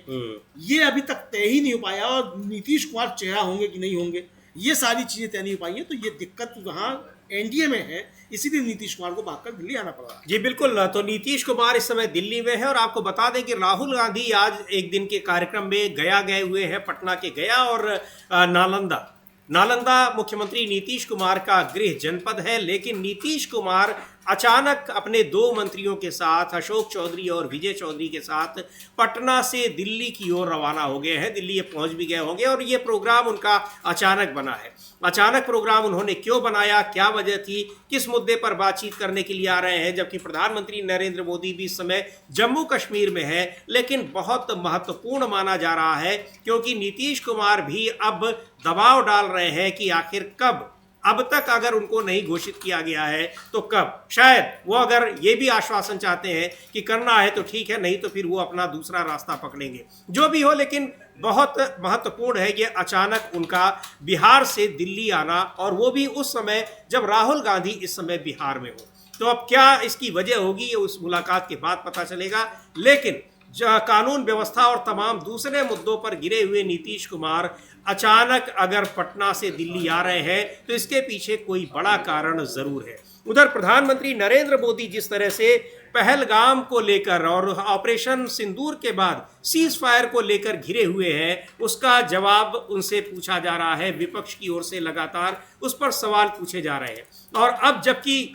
ये अभी तक तय ही नहीं हो पाया। और नीतीश कुमार चेहरा होंगे कि नहीं होंगे, ये सारी चीजें तय नहीं हो पाई है। तो ये दिक्कत वहाँ एनडीए में है, इसीलिए नीतीश कुमार को भागकर दिल्ली आना पड़ा। जी बिल्कुल। तो नीतीश कुमार इस समय दिल्ली में है और आपको बता दें कि राहुल गांधी आज एक दिन के कार्यक्रम में गया गए हुए हैं, पटना के गया और नालंदा मुख्यमंत्री नीतीश कुमार का गृह जनपद है। लेकिन नीतीश कुमार अचानक अपने 2 मंत्रियों के साथ, अशोक चौधरी और विजय चौधरी के साथ पटना से दिल्ली की ओर रवाना हो गए हैं। दिल्ली ये पहुंच भी गए होंगे और ये प्रोग्राम उनका अचानक बना है। अचानक प्रोग्राम उन्होंने क्यों बनाया, क्या वजह थी, किस मुद्दे पर बातचीत करने के लिए आ रहे हैं, जबकि प्रधानमंत्री नरेंद्र मोदी भी इस समय जम्मू कश्मीर में है। लेकिन बहुत महत्वपूर्ण माना जा रहा है क्योंकि नीतीश कुमार भी अब दबाव डाल रहे हैं कि आखिर कब, अब तक अगर उनको नहीं घोषित किया गया है तो कब, शायद वो अगर ये भी आश्वासन चाहते हैं कि करना है तो ठीक है, नहीं तो फिर वो अपना दूसरा रास्ता पकड़ेंगे। जो भी हो, लेकिन बहुत महत्वपूर्ण है ये अचानक उनका बिहार से दिल्ली आना, और वो भी उस समय जब राहुल गांधी इस समय बिहार में हो। तो अब क्या इसकी वजह होगी ये उस मुलाकात के बाद पता चलेगा। लेकिन कानून व्यवस्था और तमाम दूसरे मुद्दों पर घिरे हुए नीतीश कुमार अचानक अगर पटना से दिल्ली आ रहे हैं तो इसके पीछे कोई बड़ा कारण जरूर है। उधर प्रधानमंत्री नरेंद्र मोदी जिस तरह से पहलगाम को लेकर और ऑपरेशन सिंदूर के बाद सीज फायर को लेकर घिरे हुए हैं, उसका जवाब उनसे पूछा जा रहा है। विपक्ष की ओर से लगातार उस पर सवाल पूछे जा रहे हैं। और अब जबकि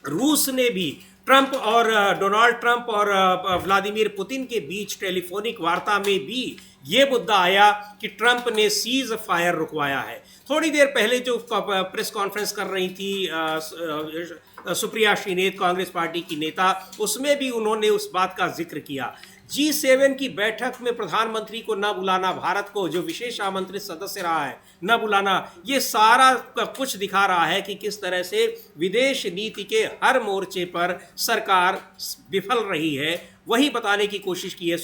रूस ने भी डोनाल्ड ट्रंप और व्लादिमीर पुतिन के बीच टेलीफोनिक वार्ता में भी ये मुद्दा आया कि ट्रंप ने सीज फायर रुकवाया है। थोड़ी देर पहले जो प्रेस कॉन्फ्रेंस कर रही थी सुप्रिया श्रीनेत, कांग्रेस पार्टी की नेता, उसमें भी उन्होंने उस बात का जिक्र किया। G7 की बैठक में प्रधानमंत्री को न बुलाना, भारत को जो विशेष आमंत्रित सदस्य रहा है न बुलाना, ये सारा कुछ दिखा रहा है कि किस तरह से विदेश नीति के हर मोर्चे पर सरकार विफल रही है। वही बताने की कोशिश की है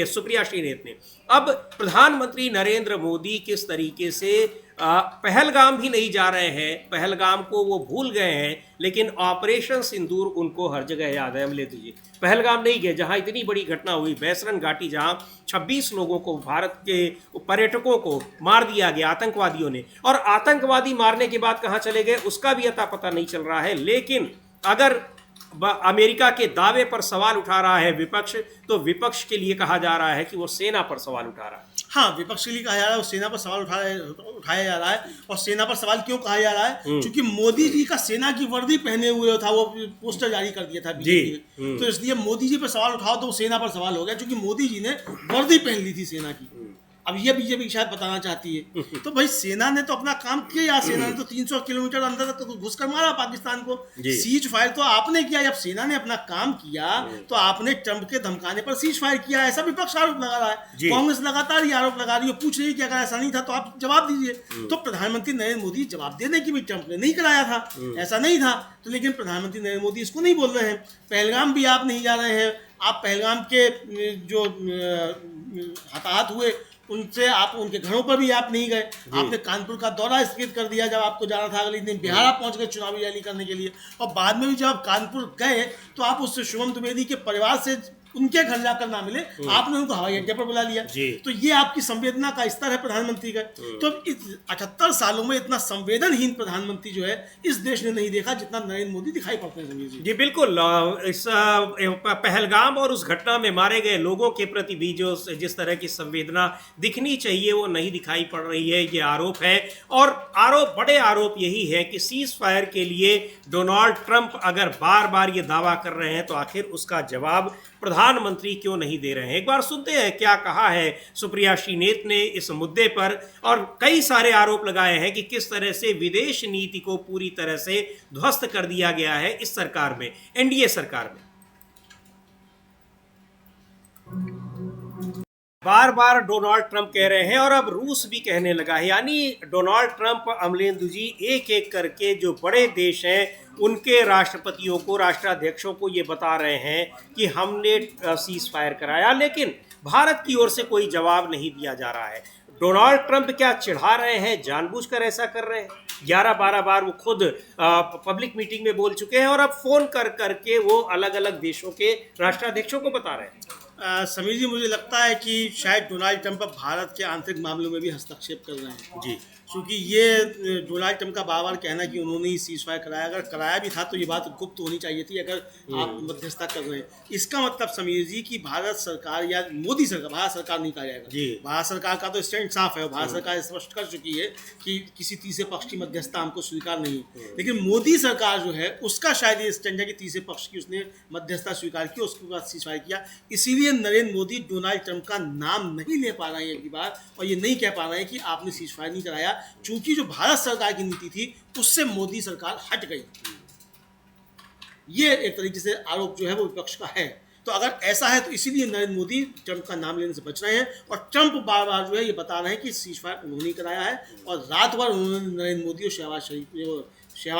सुप्रिया श्रीनेत ने। अब प्रधानमंत्री नरेंद्र मोदी किस तरीके से पहलगाम भी नहीं जा रहे हैं, पहलगाम को वो भूल गए हैं, लेकिन ऑपरेशन सिंदूर उनको हर जगह याद है। हम ले दीजिए, पहलगाम नहीं गए जहां इतनी बड़ी घटना हुई, बैसरन घाटी, जहां 26 लोगों को, भारत के पर्यटकों को मार दिया गया आतंकवादियों ने, और आतंकवादी मारने के बाद कहां चले गए उसका भी अता पता नहीं चल रहा है। लेकिन अगर अमेरिका के दावे पर सवाल उठा रहा है विपक्ष, तो विपक्ष के लिए कहा जा रहा है कि वो सेना पर सवाल उठा रहा है। हाँ, विपक्ष के लिए कहा जा रहा है, सेना पर सवाल उठाया जा रहा है। और सेना पर सवाल क्यों कहा जा रहा है? क्योंकि मोदी जी का सेना की वर्दी पहने हुए था, वो पोस्टर जारी कर दिया था बीजेपी, तो इसलिए मोदी जी पर सवाल उठाओ तो सेना पर सवाल हो गया, क्योंकि मोदी जी ने वर्दी पहन ली थी सेना की। अब ये बीजेपी शायद बताना चाहती है। तो भाई सेना ने तो अपना काम किया, सेना ने तो 300 किलोमीटर अंदर तक घुसकर मारा पाकिस्तान को। सीज फायर तो आपने किया। जब सेना ने अपना काम किया तो आपने ट्रंप के धमकाने पर सीज फायर किया, ऐसा विपक्ष आरोप लगा रहा है। कांग्रेस लगातार ये आरोप लगा रही है, पूछ रही है कि अगर ऐसा नहीं था तो आप जवाब दीजिए। तो प्रधानमंत्री नरेंद्र मोदी जवाब देने की भी ट्रंप ने नहीं कराया था, ऐसा नहीं था। तो लेकिन प्रधानमंत्री नरेंद्र मोदी इसको नहीं बोल रहे हैं। पहलगाम भी आप नहीं जा रहे हैं। आप पहलगाम के जो हताहत हुए उनसे, आप उनके घरों पर भी आप नहीं गए। आपने कानपुर का दौरा स्थगित कर दिया जब आपको जाना था। अगले दिन बिहार आप पहुंच गए चुनावी रैली करने के लिए, और बाद में भी जब आप कानपुर गए तो आप उससे शुभम द्विवेदी के परिवार से उनके घर जाकर ना मिले, आपने उनको हवाई अड्डे पर बुला लिया। तो ये आपकी संवेदना का स्तर है प्रधानमंत्री का। तो इस 78 सालों में इतना संवेदनहीन प्रधानमंत्री जो है इस देश ने नहीं देखा जितना नरेंद्र मोदी दिखाई पड़ते हैं। जी बिल्कुल। इस पहलगाम और उस घटना में मारे गए लोगों के प्रति भी जो जिस तरह की संवेदना दिखनी चाहिए वो नहीं दिखाई पड़ रही है, ये आरोप है। और बड़े आरोप यही है कि सीज फायर के लिए डोनाल्ड ट्रंप अगर बार बार ये दावा कर रहे हैं तो आखिर उसका जवाब प्रधानमंत्री क्यों नहीं दे रहे हैं। एक बार सुनते हैं क्या कहा है सुप्रिया श्रीनेत ने इस मुद्दे पर, और कई सारे आरोप लगाए हैं कि किस तरह से विदेश नीति को पूरी तरह से ध्वस्त कर दिया गया है इस सरकार में, एनडीए सरकार में। बार बार डोनाल्ड ट्रंप कह रहे हैं और अब रूस भी कहने लगा है, यानी डोनाल्ड ट्रंप, अमलेंदु जी, एक एक करके जो बड़े देश हैं उनके राष्ट्रपतियों को, राष्ट्राध्यक्षों को ये बता रहे हैं कि हमने सीज फायर कराया, लेकिन भारत की ओर से कोई जवाब नहीं दिया जा रहा है। डोनाल्ड ट्रंप क्या चिढ़ा रहे हैं, जानबूझकर ऐसा कर रहे हैं? 11-12 बार वो खुद पब्लिक मीटिंग में बोल चुके हैं और अब फोन कर करके वो अलग अलग देशों के राष्ट्राध्यक्षों को बता रहे हैं। समीर जी, मुझे लगता है कि शायद डोनाल्ड ट्रंप अब भारत के आंतरिक मामलों में भी हस्तक्षेप कर रहे हैं जी, क्योंकि ये डोनाल्ड ट्रंप का बार बार कहना कि उन्होंने ही सीज फायर कराया, अगर कराया भी था तो ये बात गुप्त होनी चाहिए थी अगर आप मध्यस्थता कर रहे हैं। इसका मतलब समीर जी कि भारत सरकार या मोदी सरकार, भारत सरकार नहीं कहा जाएगा जी, भारत सरकार का तो स्टैंड साफ है और भारत सरकार स्पष्ट कर चुकी है कि किसी तीसरे पक्ष की मध्यस्थता हमको स्वीकार नहीं है। लेकिन मोदी सरकार जो है उसका शायद ये स्टैंड है कि तीसरे पक्ष की उसने मध्यस्थता स्वीकार की, उसके बाद सीज फायर किया। इसीलिए नरेंद्र मोदी डोनाल्ड ट्रंप का नाम नहीं ले पा रहे हैं अगली बार, और ये नहीं कह पा रहे हैं कि आपने सीज फायर नहीं कराया, चूंकि जो भारत सरकार की नीति थी उससे मोदी सरकार हट गई। ये एक तरीके से आरोप जो है वो विपक्ष का है। तो अगर ऐसा है तो इसीलिए नरेंद्र मोदी ट्रंप का नाम लेने से बच रहे हैं और ट्रंप बार बार जो है ये बता रहे हैं कि सीज फायर उन्होंने कराया है और रात भर उन्होंने नरेंद्र मोदी और शहबाज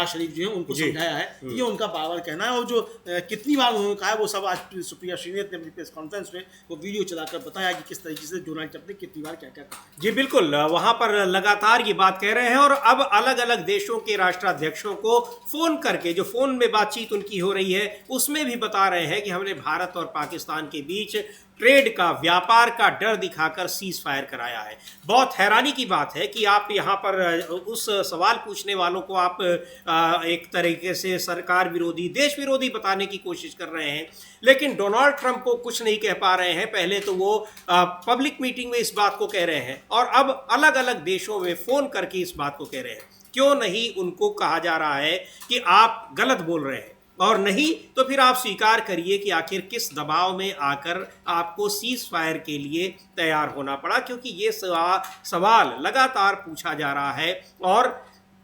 शरीफ जो है उनको समझाया है। ये उनका बार बार कहना है और जो कितनी बार उन्होंने कहा है वो सब आज सुप्रिया श्रीनेत ने अपनी प्रेस कॉन्फ्रेंस में वो वीडियो चलाकर बताया कि किस तरीके से डोनाल्ड ट्रंप ने कितनी बार क्या क्या कहा। जी बिल्कुल, वहां पर लगातार ये बात कह रहे हैं और अब अलग अलग देशों के राष्ट्राध्यक्षों को फोन करके, जो फोन में बातचीत उनकी हो रही है उसमें भी बता रहे हैं कि हमने भारत और पाकिस्तान के बीच ट्रेड का, व्यापार का डर दिखाकर सीज फायर कराया है। बहुत हैरानी की बात है कि आप यहाँ पर उस सवाल पूछने वालों को आप एक तरीके से सरकार विरोधी, देश विरोधी बताने की कोशिश कर रहे हैं, लेकिन डोनाल्ड ट्रंप को कुछ नहीं कह पा रहे हैं। पहले तो वो पब्लिक मीटिंग में इस बात को कह रहे हैं और अब अलग अलग देशों में फ़ोन करके इस बात को कह रहे हैं। क्यों नहीं उनको कहा जा रहा है कि आप गलत बोल रहे हैं, और नहीं तो फिर आप स्वीकार करिए कि आखिर किस दबाव में आकर आपको सीज फायर के लिए तैयार होना पड़ा, क्योंकि ये सवाल लगातार पूछा जा रहा है और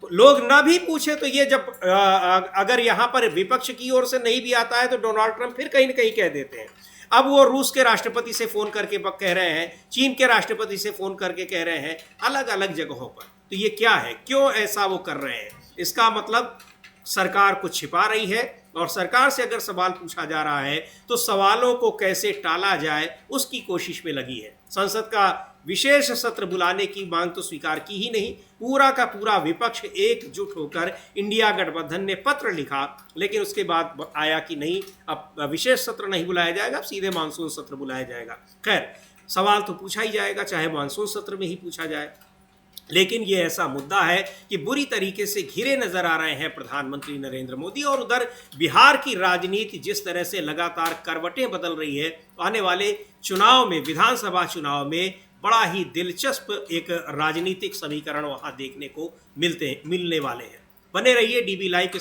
लोग ना भी पूछे तो ये जब अगर यहाँ पर विपक्ष की ओर से नहीं भी आता है तो डोनाल्ड ट्रंप फिर कहीं ना कहीं कह देते हैं। अब वो रूस के राष्ट्रपति से फ़ोन करके कह रहे हैं, चीन के राष्ट्रपति से फ़ोन करके कह रहे हैं, अलग अलग जगहों पर। तो ये क्या है, क्यों ऐसा वो कर रहे हैं? इसका मतलब सरकार कुछ छिपा रही है और सरकार से अगर सवाल पूछा जा रहा है तो सवालों को कैसे टाला जाए उसकी कोशिश में लगी है। संसद का विशेष सत्र बुलाने की मांग तो स्वीकार की ही नहीं, पूरा का पूरा विपक्ष एकजुट होकर इंडिया गठबंधन ने पत्र लिखा, लेकिन उसके बाद आया कि नहीं, अब विशेष सत्र नहीं बुलाया जाएगा, अब सीधे मानसून सत्र बुलाया जाएगा। खैर, सवाल तो पूछा ही जाएगा, चाहे मानसून सत्र में ही पूछा जाए, लेकिन ये ऐसा मुद्दा है कि बुरी तरीके से घिरे नजर आ रहे हैं प्रधानमंत्री नरेंद्र मोदी, और उधर बिहार की राजनीति जिस तरह से लगातार करवटें बदल रही है, आने वाले चुनाव में, विधानसभा चुनाव में बड़ा ही दिलचस्प एक राजनीतिक समीकरण वहां देखने को मिलने वाले हैं। बने रहिए डीबी लाइव के